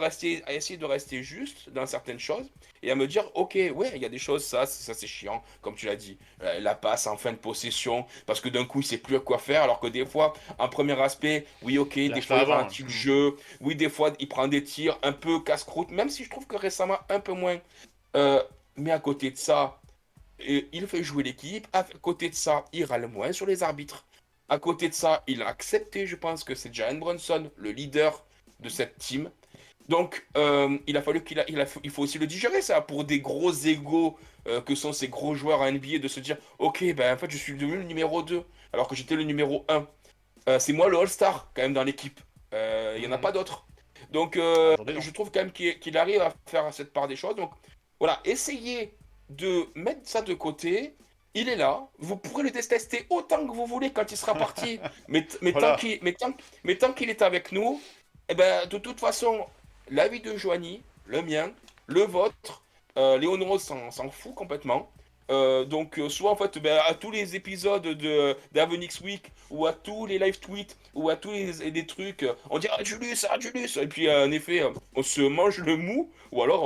essayer de rester juste dans certaines choses et à me dire, ok, ouais, il y a des choses, ça c'est chiant, comme tu l'as dit. La passe en fin de possession, parce que d'un coup, il sait plus à quoi faire, alors que des fois, en premier aspect, oui, ok, Il des lâche pas fois, il avant. ralentit le jeu, oui, des fois, il prend des tirs un peu casse-croûte, même si je trouve que récemment, un peu moins. Euh, mais à côté de ça, il fait jouer l'équipe, à côté de ça, il râle moins sur les arbitres. À côté de ça, il a accepté, je pense, que c'est Jalen Brunson, le leader de cette team. Donc, il a fallu il faut aussi le digérer, ça, pour des gros égos que sont ces gros joueurs à NBA, de se dire, ok, ben en fait, je suis devenu le numéro 2, alors que j'étais le numéro 1. C'est moi le All-Star, quand même, dans l'équipe. Il n'y en a Mhm. pas d'autres. Donc, Aujourd'hui, non. je trouve quand même qu'il arrive à faire cette part des choses. Donc, voilà, essayez de mettre ça de côté. Il est là. Vous pourrez le détester autant que vous voulez quand il sera parti. Voilà. Mais tant qu'il est avec nous, eh ben, de toute façon, l'avis de Joanie, le mien, le vôtre, Léon Rose s'en fout complètement. Donc, soit en fait, ben, à tous les épisodes d'Avenix Week, ou à tous les live tweets, ou à tous les trucs, on dit ah, Julius, et puis en effet, on se mange le mou, ou alors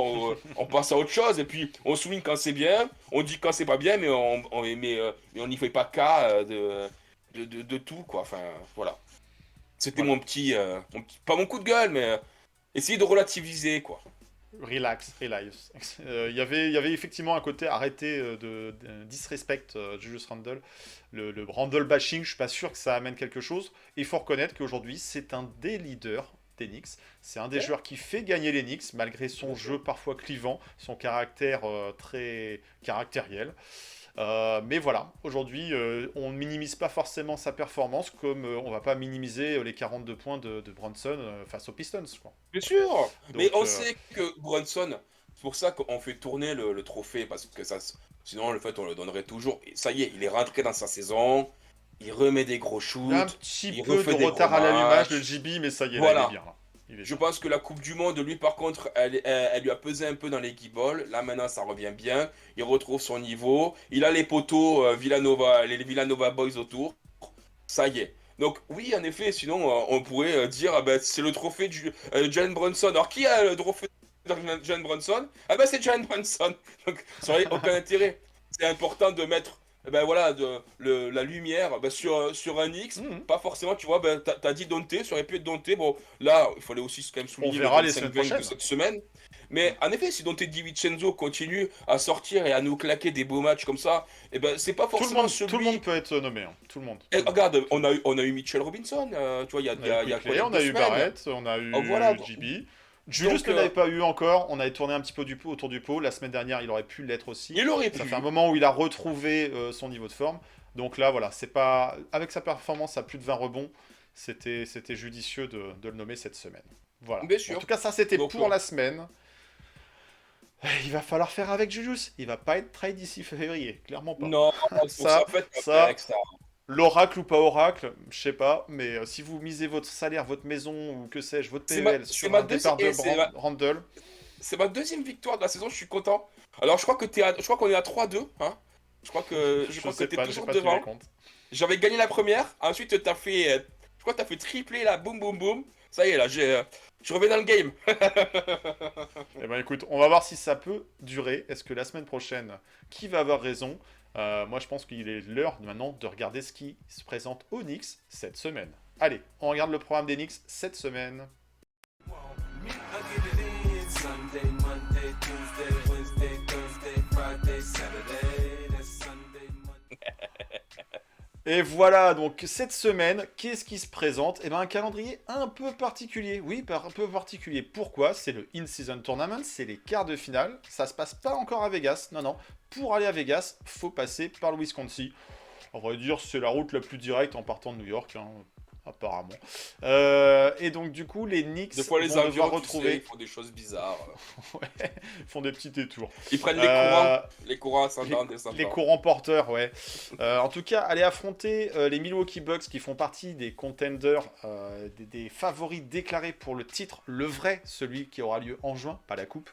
on passe à autre chose, et puis on souligne quand c'est bien, on dit quand c'est pas bien, mais on n'y fait pas cas de tout, quoi. Enfin, voilà. C'était Voilà. pas mon coup de gueule, mais essayer de relativiser, quoi. Relax, relax. Il y avait effectivement un côté arrêté disrespect Julius Randle. Le Randle bashing, je suis pas sûr que ça amène quelque chose. Il faut reconnaître qu'aujourd'hui, c'est un des leaders des Knicks. C'est un des Ouais, joueurs qui fait gagner les Knicks, malgré son bien jeu sûr. parfois clivant, son caractère très caractériel. Mais voilà, aujourd'hui, on ne minimise pas forcément sa performance comme on va pas minimiser les 42 points de Bronson face aux Pistons, quoi. Bien sûr, mais Donc, on sait que Brunson, c'est pour ça qu'on fait tourner le trophée, parce que ça, sinon, le fait, on le donnerait toujours. Et ça y est, il est rentré dans sa saison, il remet des gros il a un shoots, petit il peu de refait des gros retard à l'allumage, le matchs. JB, mais ça y est, là, il est Voilà. bien. Là. Il est Je bien. pense que la Coupe du Monde, lui, par contre, elle lui a pesé un peu dans les guibolles. Là, maintenant, ça revient bien. Il retrouve son niveau. Il a les poteaux Villanova, les Villanova Boys autour. Ça y est. Donc oui, en effet, sinon on pourrait dire ah ben, c'est le trophée de Jalen Brunson. Alors qui a le trophée de Jalen Brunson? Ah ben c'est Jalen Brunson. Donc ça n'aurait aucun intérêt. C'est important de mettre ben, voilà, la lumière ben, sur un X. Mhm. Pas forcément, tu vois, ben, t'as dit Dante, ça aurait pu être Dante. Bon, là, il fallait aussi quand même On souligner le verra les semaines 25-20 de prochaines. cette semaine. Mhm. Mais en effet, si Dante DiVincenzo continue à sortir et à nous claquer des beaux matchs comme ça, eh ben, c'est pas forcément Tout le monde celui. peut être nommé. Hein. Tout le monde. Et Tout le monde. regarde, on a eu Mitchell Robinson, tu vois, On a eu il y a quoi, il Quickley, y a on deux a eu semaines. Barrett, on a Oh, voilà. eu JB. Julius Donc, ne l'avait pas eu encore. On avait tourné un petit peu autour du pot. La semaine dernière, il aurait pu l'être aussi. il aurait Ça fait un pu. moment où il a retrouvé son niveau de forme. Donc là, voilà, c'est pas avec sa performance à plus de 20 rebonds, c'était judicieux de le nommer cette semaine. Voilà. Bien En sûr. tout cas, ça c'était Donc, pour la semaine. Il va falloir faire avec Julius. Il va pas être trade d'ici février, clairement pas. non, c'est pour ça, Ça, en fait, ça, extra. l'oracle ou pas oracle, je sais pas, mais si vous misez votre salaire, votre maison ou que sais-je, votre PEL C'est sur ma un deuxième, départ de Randle, c'est ma deuxième victoire de la saison, je suis content. Alors, je crois qu'on est à 3-2, hein. Je je crois que sais t'es pas, j'ai toujours pas tenu les devant. comptes. J'avais gagné la première, ensuite je crois que t'as fait tripler là, boum boum boum. Ça y est, là, je reviens dans le game. Eh ben écoute, on va voir si ça peut durer. Est-ce que la semaine prochaine, qui va avoir raison? Moi, je pense qu'il est l'heure maintenant de regarder ce qui se présente aux Knicks cette semaine. Allez, on regarde le programme des Knicks cette semaine. I get it in Sunday, Monday, Tuesday, Wednesday, Thursday, Friday, Saturday. That's Sunday, Monday. Et voilà, donc cette semaine, qu'est-ce qui se présente? Eh ben un calendrier un peu particulier. Oui, un peu particulier. Pourquoi? C'est le In-Season Tournament, c'est les quarts de finale. Ça se passe pas encore à Vegas. Non, non. Pour aller à Vegas, faut passer par le Wisconsin. On va dire c'est la route la plus directe en partant de New York, hein, apparemment. Et donc du coup, les Knicks Des fois, les vont devoir avions, tu sais, ils retrouver... font des choses bizarres. Ouais, ils font des petits détours. Ils prennent Euh, les courants les, ascendants, les descendants. courants porteurs, ouais. En tout cas, aller affronter les Milwaukee Bucks qui font partie des contenders, des favoris déclarés pour le titre, le vrai, celui qui aura lieu en juin, pas la coupe,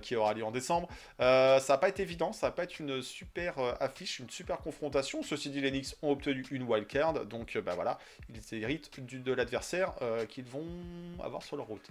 qui aura lieu en décembre. Ça va pas être évident, ça va pas être une super affiche, une super confrontation. Ceci dit, les Knicks ont obtenu une wildcard, donc bah voilà, ils héritent de l'adversaire qu'ils vont avoir sur leur route.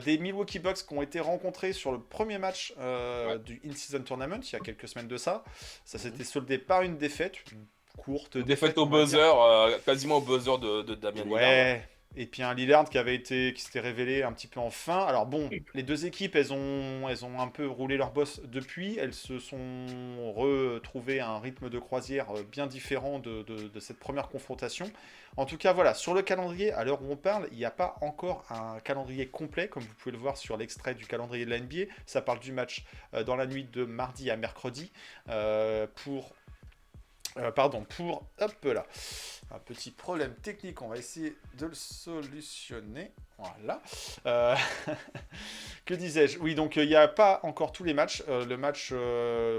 Des Milwaukee Bucks qui ont été rencontrés sur le premier match Ouais. du In-Season Tournament, il y a quelques semaines de ça. Ça s'était soldé par une défaite, une courte Une défaite, défaite au on va buzzer, dire. quasiment au buzzer de Damien Lillard. Ouais, Et puis un Lillard qui s'était révélé un petit peu en fin. Alors bon, les deux équipes, elles ont un peu roulé leur boss depuis. Elles se sont retrouvées à un rythme de croisière bien différent de cette première confrontation. En tout cas, voilà, sur le calendrier, à l'heure où on parle, il n'y a pas encore un calendrier complet, comme vous pouvez le voir sur l'extrait du calendrier de la NBA. Ça parle du match dans la nuit de mardi à mercredi pour, hop là, un petit problème technique, on va essayer de le solutionner. Voilà. Euh, que disais-je? Oui, donc il n'y a pas encore tous les matchs. Le match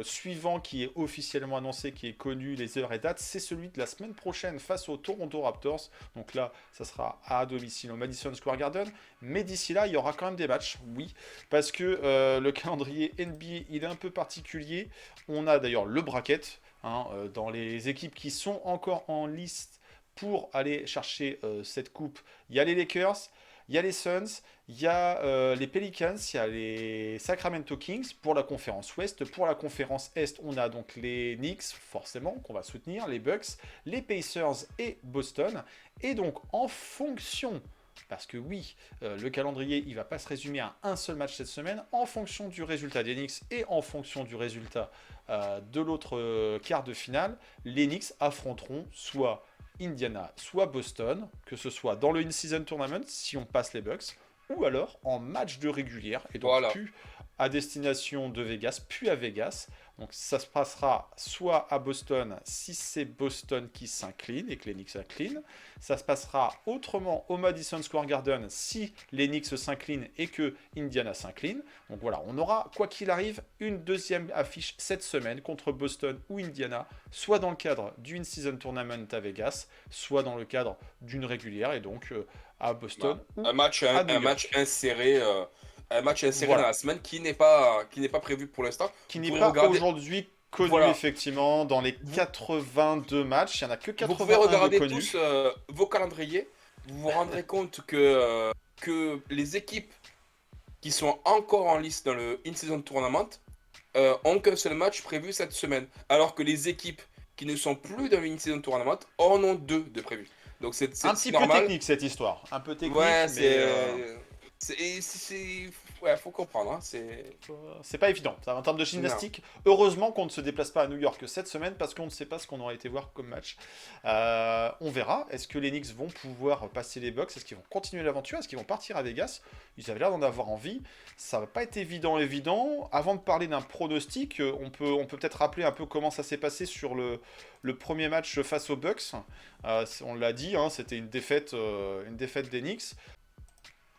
suivant qui est officiellement annoncé, qui est connu, les heures et dates, c'est celui de la semaine prochaine face aux Toronto Raptors. Donc là, ça sera à domicile au Madison Square Garden. Mais d'ici là, il y aura quand même des matchs, oui. Parce que le calendrier NBA, il est un peu particulier. On a d'ailleurs le bracket. Dans les équipes qui sont encore en liste pour aller chercher cette coupe, il y a les Lakers, il y a les Suns, il y a les Pelicans, il y a les Sacramento Kings pour la conférence Ouest. Pour la conférence Est, on a donc les Knicks, forcément, qu'on va soutenir, les Bucks, les Pacers et Boston. Et donc, en fonction, parce que oui, le calendrier, il ne va pas se résumer à un seul match cette semaine, en fonction du résultat des Knicks et en fonction du résultat de l'autre quart de finale, les Knicks affronteront soit Indiana, soit Boston, que ce soit dans le In-Season Tournament, si on passe les Bucks, ou alors en match de régulière, et donc Voilà. plus à destination de Vegas, puis à Vegas. Donc ça se passera soit à Boston, si c'est Boston qui s'incline et que les Knicks s'inclinent. Ça se passera autrement au Madison Square Garden, si les Knicks s'inclinent et que Indiana s'incline. Donc voilà, on aura, quoi qu'il arrive, une deuxième affiche cette semaine contre Boston ou Indiana, soit dans le cadre d'une season tournament à Vegas, soit dans le cadre d'une régulière, et donc à Boston ou Un match, à New un York. match inséré, Voilà. dans la semaine qui n'est pas prévu pour l'instant. Qui Vous n'est pouvez pas regarder, aujourd'hui connu, voilà. effectivement, dans les 82 matchs. Il n'y en a que Vous pouvez 81 de regarder connus. tous vos calendriers. Vous vous rendrez compte que les équipes qui sont encore en liste dans le In-Season Tournament ont qu'un seul match prévu cette semaine. Alors que les équipes qui ne sont plus dans le In-Season Tournament en ont deux de prévus. Donc c'est Un petit peu normal. technique, cette histoire. Un peu technique, Ouais, mais ouais, faut comprendre. Hein, c'est pas évident. Ça, en termes de gymnastique, heureusement qu'on ne se déplace pas à New York cette semaine parce qu'on ne sait pas ce qu'on aurait été voir comme match. On verra. Est-ce que les Knicks vont pouvoir passer les Bucks? Est-ce qu'ils vont continuer l'aventure? Est-ce qu'ils vont partir à Vegas? Ils avaient l'air d'en avoir envie. Ça va pas être évident. Avant de parler d'un pronostic, on peut peut-être rappeler un peu comment ça s'est passé sur le premier match face aux Bucks. On l'a dit, hein, c'était une défaite des Knicks.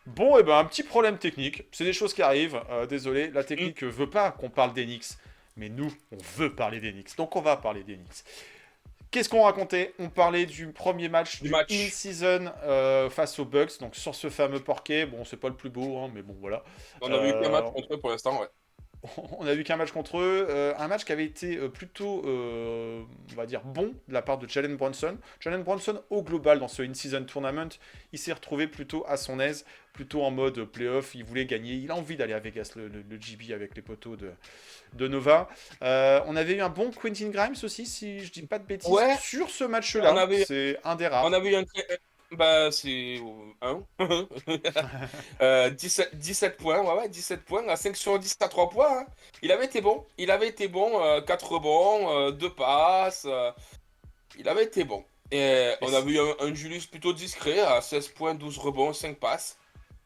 Bon, et ben un petit problème technique. C'est des choses qui arrivent. Désolé, la technique veut pas qu'on parle des Knicks. Mais nous, on veut parler des Knicks. Donc on va parler des Knicks. Qu'est-ce qu'on racontait? On parlait du premier match du in-season face aux Bucks. Donc sur ce fameux parquet. Bon, c'est pas le plus beau, hein, mais bon, voilà. On a vu qu'un match contre eux pour l'instant, ouais. On a vu qu'un match contre eux, un match qui avait été plutôt, on va dire, bon de la part de Jalen Brunson. Jalen Brunson, au global, dans ce in-season tournament, il s'est retrouvé plutôt à son aise, plutôt en mode playoff. Il voulait gagner, il a envie d'aller à Vegas, le GB avec les poteaux de Nova. On avait eu un bon Quentin Grimes aussi, si je dis pas de bêtises, Ouais. sur ce match-là. C'est un des rares. On a vu un très. Bah, c'est. 17 points, ouais, 17 points, à 5 sur 10 à 3 points. Hein. Il avait été bon, 4 rebonds, 2 passes. Il avait été bon. Et on a vu un Julius plutôt discret, à 16 points, 12 rebonds, 5 passes.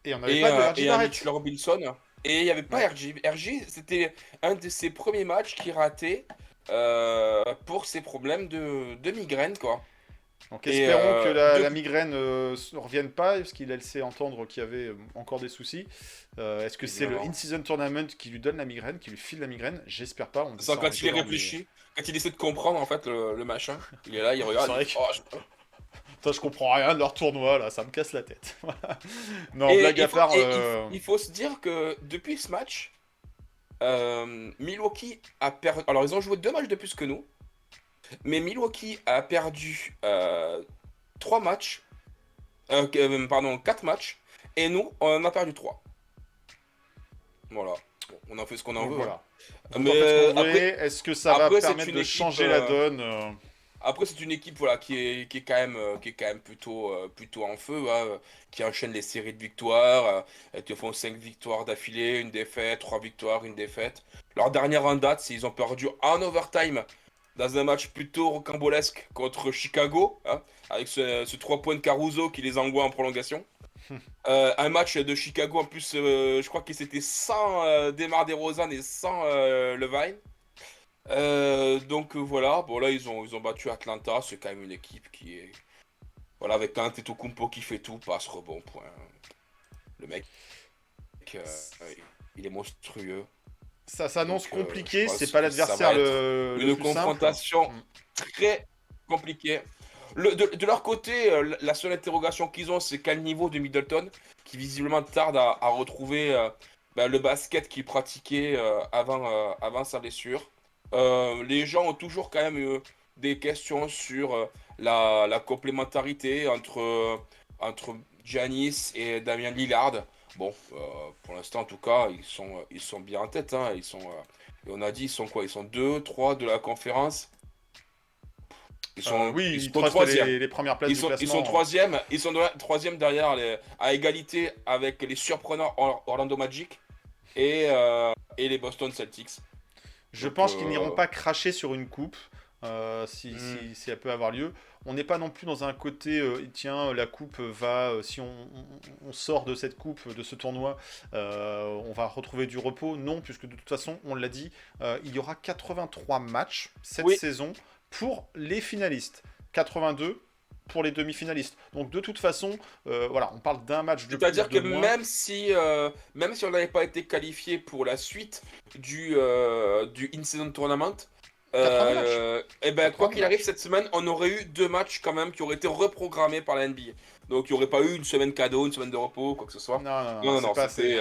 Et on avait pas de RJ Barrett. Mitchell Robinson. Et il n'y avait pas RJ. RJ, c'était un de ses premiers matchs qu'il ratait pour ses problèmes de migraine, quoi. Donc espérons que la migraine ne revienne pas, parce qu'il a laissé entendre qu'il y avait encore des soucis. Est-ce que c'est le in-season tournament qui lui donne la migraine, qui lui file la migraine? J'espère pas. Quand il réfléchit, quand il essaie de comprendre en fait le machin, il est là, il regarde. Je comprends rien de leur tournoi là, ça me casse la tête. Non, blague à part. Il faut se dire que depuis ce match, Milwaukee a perdu. Alors ils ont joué 2 matchs de plus que nous. Mais Milwaukee a perdu 4 matchs, et nous, on en a perdu 3. Voilà. Bon, on a fait ce qu'on en veut. Voilà. Mais est-ce que ça va permettre de changer la donne Après, c'est une équipe voilà, qui est quand même plutôt en feu, hein, qui enchaîne les séries de victoires. Elles te font 5 victoires d'affilée, une défaite, 3 victoires, une défaite. Leur dernière en date, c'est ils ont perdu en overtime dans un match plutôt rocambolesque contre Chicago, hein, avec ce 3 points de Caruso qui les envoie en prolongation. Un match de Chicago en plus, je crois que c'était sans Demar DeRozan et sans Levine. Voilà, bon là ils ont battu Atlanta, c'est quand même une équipe qui est voilà avec Antetokounmpo qui fait tout, passe rebond point. Le mec il est monstrueux. Ça s'annonce Je compliqué, c'est pense pas que ça l'adversaire va être le une plus simple. confrontation Mm. très compliquée. De leur côté, la seule interrogation qu'ils ont, c'est quel niveau de Middleton, qui visiblement tarde à retrouver le basket qu'il pratiquait avant sa blessure. Les gens ont toujours quand même des questions sur la complémentarité entre Giannis et Damian Lillard. Bon, pour l'instant en tout cas, ils sont bien en tête, hein. Et on a dit, ils sont quoi? Ils sont 2, 3 de la conférence. Oui, Ils il te sont reste troisième. les premières places du Ils sont classement. troisième. Ils sont troisième derrière à égalité avec les surprenants Orlando Magic et les Boston Celtics. Je Donc, pense qu'ils n'iront pas cracher sur une coupe, hmm. si elle peut avoir lieu. On n'est pas non plus dans un côté, tiens, la coupe va, si on sort de cette coupe, de ce tournoi, on va retrouver du repos. Non, puisque de toute façon, on l'a dit, il y aura 83 matchs cette Oui, saison pour les finalistes. 82 pour les demi-finalistes. Donc de toute façon, voilà, on parle d'un match de plus, c'est-à-dire que de moins. même si on n'avait pas été qualifié pour la suite du In-Season Tournament, 80 matchs. et ben, quoi 80 qu'il arrive matchs. cette semaine, on aurait eu 2 matchs quand même qui auraient été reprogrammés par la NBA. Donc il n'y aurait pas eu une semaine cadeau, une semaine de repos, quoi que ce soit. Non, non, Non, non, non, c'est non, pas, c'était.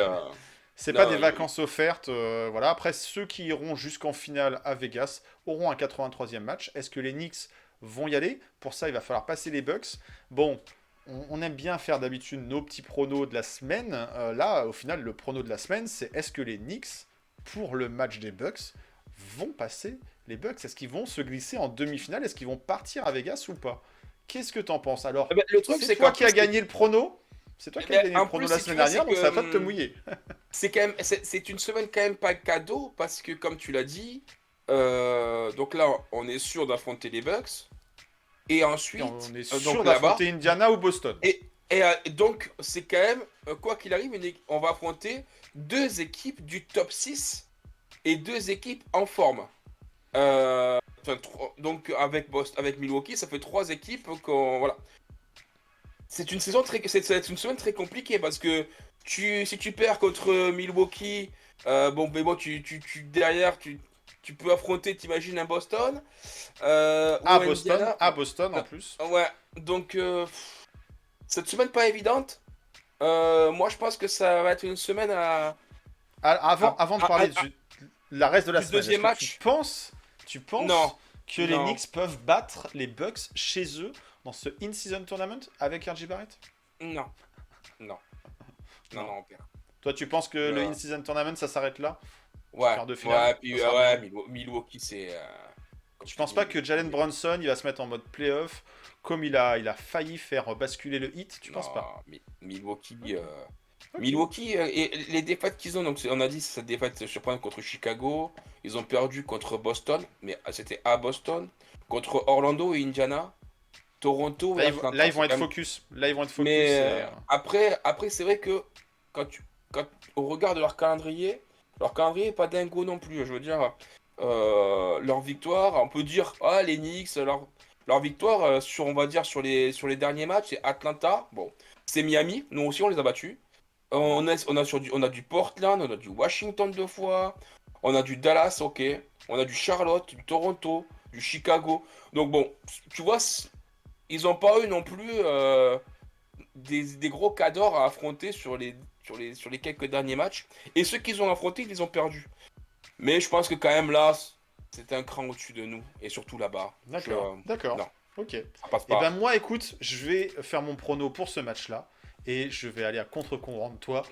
c'est pas Non, des non, vacances offertes. Voilà. Après, ceux qui iront jusqu'en finale à Vegas auront un 83e match. Est-ce que les Knicks vont y aller? Pour ça, il va falloir passer les Bucks. Bon, on aime bien faire d'habitude nos petits pronos de la semaine. Là, au final, le prono de la semaine, c'est est-ce que les Knicks, pour le match des Bucks, vont passer les Bucks? Est-ce qu'ils vont se glisser en demi-finale? Est-ce qu'ils vont partir à Vegas ou pas? Qu'est-ce que t'en penses? Alors, eh ben, le truc, c'est c'est toi qu'en qui as plus, gagné le prono. C'est toi eh qui as ben, gagné le en prono plus, la si tu semaine veux, c'est dernière, donc c'est à toi de te que mouiller. c'est quand même, c'est une semaine quand même pas cadeau parce que, comme tu l'as dit, donc là, on est sûr d'affronter les Bucks. Et Et ensuite, on est donc sûr là-bas, d'affronter Indiana ou Boston. donc c'est quand même, quoi qu'il arrive, on va affronter 2 équipes du top 6 et 2 équipes en forme. Donc avec Milwaukee, ça fait 3 équipes qu'on, voilà. C'est une semaine très compliquée parce que si tu perds contre Milwaukee, mais bon, derrière, tu peux affronter, t'imagines, un Boston ou À un Boston, Indiana. à Boston en Euh, plus. ouais, donc cette semaine pas évidente. Moi, je pense que ça va être une semaine Avant, avant de parler à- la reste de la du semaine, est-ce deuxième que match. tu Non, penses que les non, Knicks peuvent battre les Bucks chez eux dans ce in-season tournament avec RJ Barrett? non, non, non, Non. non, on perd. Toi, tu penses que le Non. in-season tournament, ça s'arrête là? Ouais, Quart de finale, ouais, ça puis sera ouais, bien. Milwaukee, c'est comme Tu je te penses dis, pas que Jalen Brunson, il va se mettre en mode playoff, comme il a failli faire basculer le hit? Tu non, penses pas? Milwaukee, Ok. Milwaukee et les défaites qu'ils ont, donc on a dit cette défaite surprenante contre Chicago, ils ont perdu contre Boston, mais c'était à Boston, contre Orlando et Indiana, Toronto et Là, Atlanta. ils vont C'est être quand même. focus. Là, ils vont être focus. Mais Et, après c'est vrai que quand quand on regarde leur calendrier est pas dingo non plus. Je veux dire, leur victoire, on peut dire, ah, les Knicks, leur victoire on va dire, sur les derniers matchs, c'est Atlanta. Bon, c'est Miami, nous aussi on les a battus. On a du Portland, on a du Washington 2 fois, on a du Dallas, ok, on a du Charlotte, du Toronto, du Chicago. Donc bon, tu vois, ils n'ont pas eu non plus des gros cadors à affronter sur les quelques derniers matchs. Et ceux qu'ils ont affrontés, ils les ont perdus. Mais je pense que quand même là, c'est un cran au-dessus de nous. Et surtout là-bas. d'accord, d'accord. Non, Ok. ça passe Et ben pas. moi, écoute, je vais faire mon prono pour ce match-là. Et je vais aller à contre-courant de toi.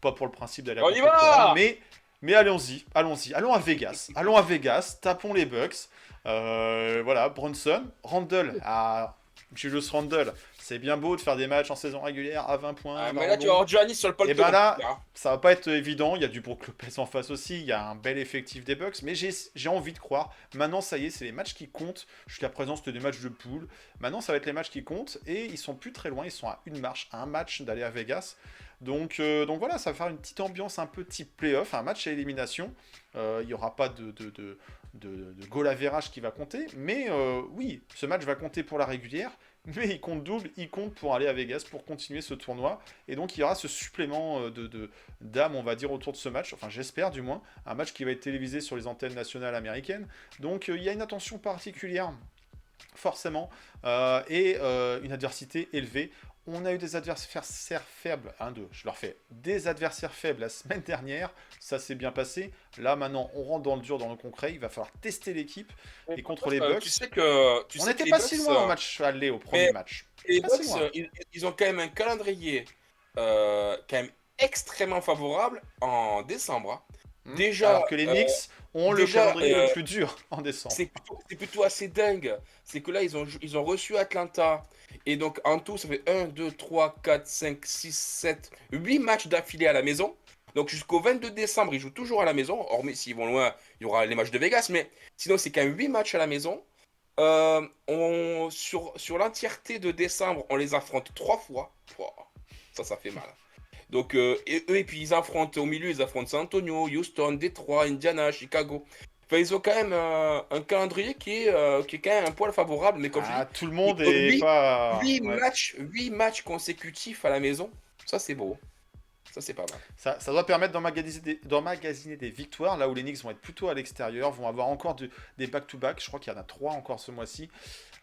Pas pour le principe d'aller à On y contre-courant, va! Mais allons-y, allons à Vegas, tapons les Bucks. Voilà, Brunson, Randle, Julius Randle, c'est bien beau de faire des matchs en saison régulière à 20 points. Ah, mais là, tu vas avoir Giannis sur le pole. Et ben là, ça va pas être évident. Il y a du Brook Lopez en face aussi. Il y a un bel effectif des Bucks. Mais j'ai envie de croire. Maintenant, ça y est, c'est les matchs qui comptent. Jusqu'à présent, c'était des matchs de poule. Maintenant, ça va être les matchs qui comptent. Et ils sont plus très loin. Ils sont à une marche, à un match d'aller à Vegas. Donc voilà, ça va faire une petite ambiance un peu type playoff. Un match à élimination. Il n'y aura pas de goal average qui va compter. Mais oui, ce match va compter pour la régulière. Mais il compte double, il compte pour aller à Vegas, pour continuer ce tournoi. Et donc il y aura ce supplément d'âme, on va dire, autour de ce match. Enfin, j'espère du moins. Un match qui va être télévisé sur les antennes nationales américaines. Donc il y a une attention particulière, forcément, et une adversité élevée. On a eu des adversaires faibles, des adversaires faibles la semaine dernière, ça s'est bien passé. Là maintenant, on rentre dans le dur, dans le concret, il va falloir tester l'équipe. Et contre les Bucks, on n'était pas si loin au match aller, au premier match. Les Bucks, ils ont quand même un calendrier quand même extrêmement favorable en décembre. Déjà, alors que les Knicks ont le calendrier le plus dur en décembre. C'est plutôt assez dingue. C'est que là, ils ont reçu Atlanta. Et donc, en tout, ça fait 1, 2, 3, 4, 5, 6, 7, 8 matchs d'affilée à la maison. Donc, jusqu'au 22 décembre, ils jouent toujours à la maison. Hormis s'ils vont loin, il y aura les matchs de Vegas. Mais sinon, c'est quand même 8 matchs à la maison. Sur l'entièreté de décembre, on les affronte 3 fois. Wow, ça fait mal. Donc, et puis ils affrontent au milieu, ils affrontent San Antonio, Houston, Détroit, Indiana, Chicago. Enfin, ils ont quand même un calendrier qui est quand même un poil favorable. Mais comme je dis, tout le monde est pas. 8 matchs consécutifs à la maison, ça c'est beau. Ça c'est pas mal. Ça doit permettre d'emmagasiner des victoires, là où les Knicks vont être plutôt à l'extérieur, vont avoir encore des back-to-back. Je crois qu'il y en a 3 encore ce mois-ci.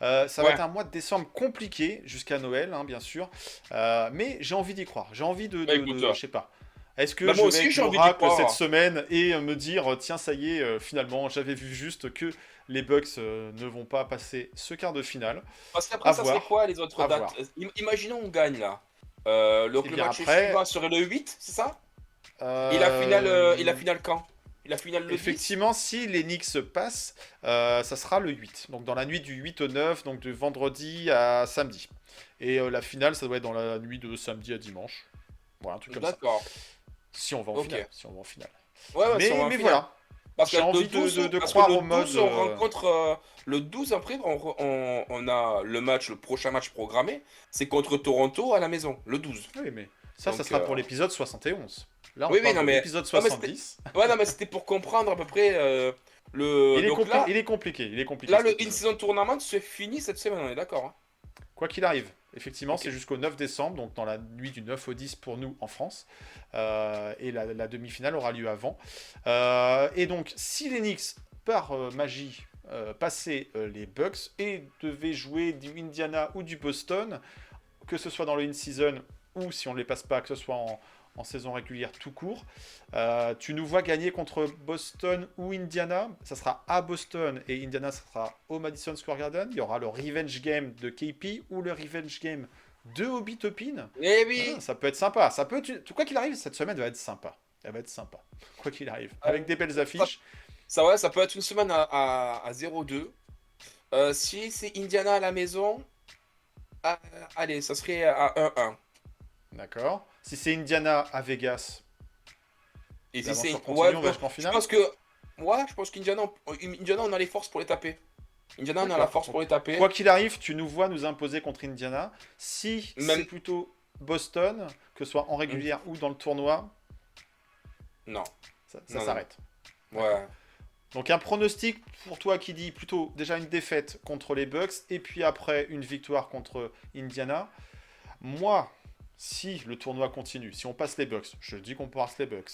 Ça va être un mois de décembre compliqué jusqu'à Noël, hein, bien sûr. Mais j'ai envie d'y croire. J'ai envie je sais pas. Est-ce que je vais être l'oracle cette semaine et me dire, tiens, ça y est, finalement, j'avais vu juste que les Bucks ne vont pas passer ce quart de finale. Parce qu'après, ça serait quoi les autres dates? Imaginons on gagne là. Le match suivant serait le 8, c'est ça? Et la finale quand? La finale le Effectivement, 10. Si les Knicks passent, ça sera le 8. Donc dans la nuit du 8 au 9, donc de vendredi à samedi. Et la finale, ça doit être dans la nuit de samedi à dimanche. Voilà, un truc comme ça. D'accord. Si on va en finale. Mais voilà. Parce j'ai envie de croire au mode. On rencontre le 12 après, on a le prochain match programmé, c'est contre Toronto à la maison, le 12. Oui, mais ça sera pour l'épisode 71. Là, on parle de l'épisode 70. Mais c'était pour comprendre à peu près il est compliqué. Là, le in-season tournament se finit cette semaine, on est d'accord. Hein. Quoi qu'il arrive. Effectivement, c'est jusqu'au 9 décembre, donc dans la nuit du 9 au 10 pour nous en France. Et la demi-finale aura lieu avant. Et donc, si les Knicks, par magie, passaient les Bucks et devaient jouer du Indiana ou du Boston, que ce soit dans le in-season ou si on ne les passe pas, que ce soit en saison régulière tout court, tu nous vois gagner contre Boston ou Indiana. Ça sera à Boston et Indiana sera au Madison Square Garden. Il y aura le revenge game de KP ou le revenge game de Obi Toppin. Eh oui. Ça peut être sympa. Quoi qu'il arrive, cette semaine va être sympa. Elle va être sympa. Quoi qu'il arrive. Avec des belles affiches. Ça peut être une semaine à 0-2. Si c'est Indiana à la maison, allez, ça serait à 1-1. D'accord. Si c'est Indiana à Vegas, et si c'est je pense qu'Indiana, on a les forces pour les taper. Indiana, on a la force pour les taper. Quoi qu'il arrive, tu nous vois nous imposer contre Indiana. Si c'est plutôt Boston, que ce soit en régulière ou dans le tournoi, non, ça s'arrête. Ouais. Donc un pronostic pour toi qui dit plutôt déjà une défaite contre les Bucks et puis après une victoire contre Indiana. Moi, si le tournoi continue, si on passe les Bucks, je dis qu'on passe les Bucks.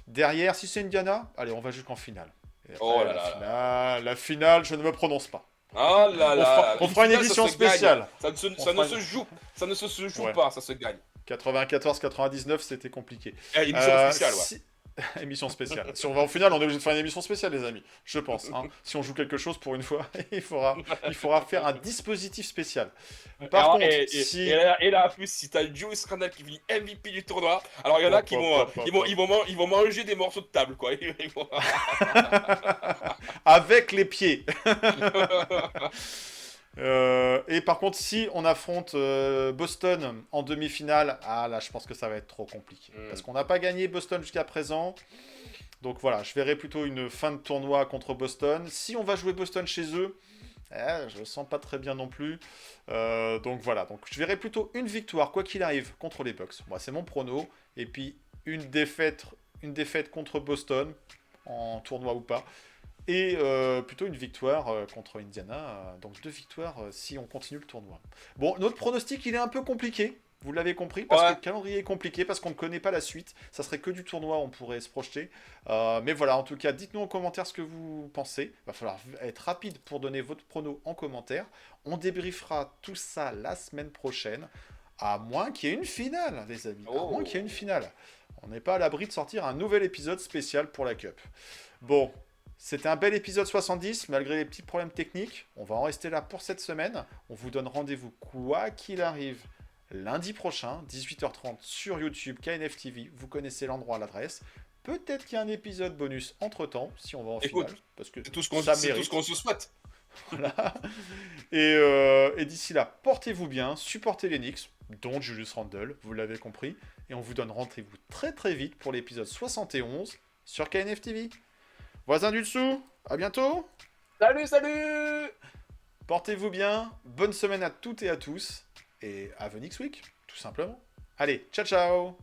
Derrière, si c'est Indiana, allez, on va jusqu'en finale. Après, la finale, je ne me prononce pas. Oh là là. On fera une édition spéciale. Ça ne se joue pas, ça se gagne. 94-99, c'était compliqué. Édition spéciale, ouais. Émission spéciale. Si on va au final, on est obligé de faire une émission spéciale, les amis. Je pense. Hein. Si on joue quelque chose pour une fois, il faudra faire un dispositif spécial. Par contre, si... et là, en plus, si t'as Julius Randle qui finit MVP du tournoi, alors il y en a qui vont manger des morceaux de table, quoi. Avec les pieds. Et par contre, si on affronte Boston en demi-finale, ah là, je pense que ça va être trop compliqué. Parce qu'on n'a pas gagné Boston jusqu'à présent. Donc voilà, je verrai plutôt une fin de tournoi contre Boston. Si on va jouer Boston chez eux, je le sens pas très bien non plus. Donc voilà, donc je verrai plutôt une victoire, quoi qu'il arrive, contre les Bucks. Moi, c'est mon prono. Et puis une défaite contre Boston, en tournoi ou pas. Et plutôt une victoire contre Indiana. Donc 2 victoires si on continue le tournoi. Bon, notre pronostic, il est un peu compliqué. Vous l'avez compris, parce que le calendrier est compliqué, parce qu'on ne connaît pas la suite. Ça serait que du tournoi, on pourrait se projeter. Mais voilà, en tout cas, dites-nous en commentaire ce que vous pensez. Il va falloir être rapide pour donner votre prono en commentaire. On débriefera tout ça la semaine prochaine. À moins qu'il y ait une finale, les amis. À moins qu'il y ait une finale. On n'est pas à l'abri de sortir un nouvel épisode spécial pour la Cup. Bon, c'était un bel épisode 70, malgré les petits problèmes techniques. On va en rester là pour cette semaine. On vous donne rendez-vous, quoi qu'il arrive, lundi prochain, 18h30 sur YouTube, KNF TV. Vous connaissez l'endroit, l'adresse. Peut-être qu'il y a un épisode bonus entre-temps, si on va en finale. Parce que c'est tout ce qu'on se souhaite. Voilà. Et d'ici là, portez-vous bien, supportez les Knicks, dont Julius Randle, vous l'avez compris. Et on vous donne rendez-vous très très vite pour l'épisode 71 sur KNF TV. Voisins du dessous, à bientôt. Salut. Portez-vous bien, bonne semaine à toutes et à tous, et à the next week, tout simplement. Allez, ciao ciao.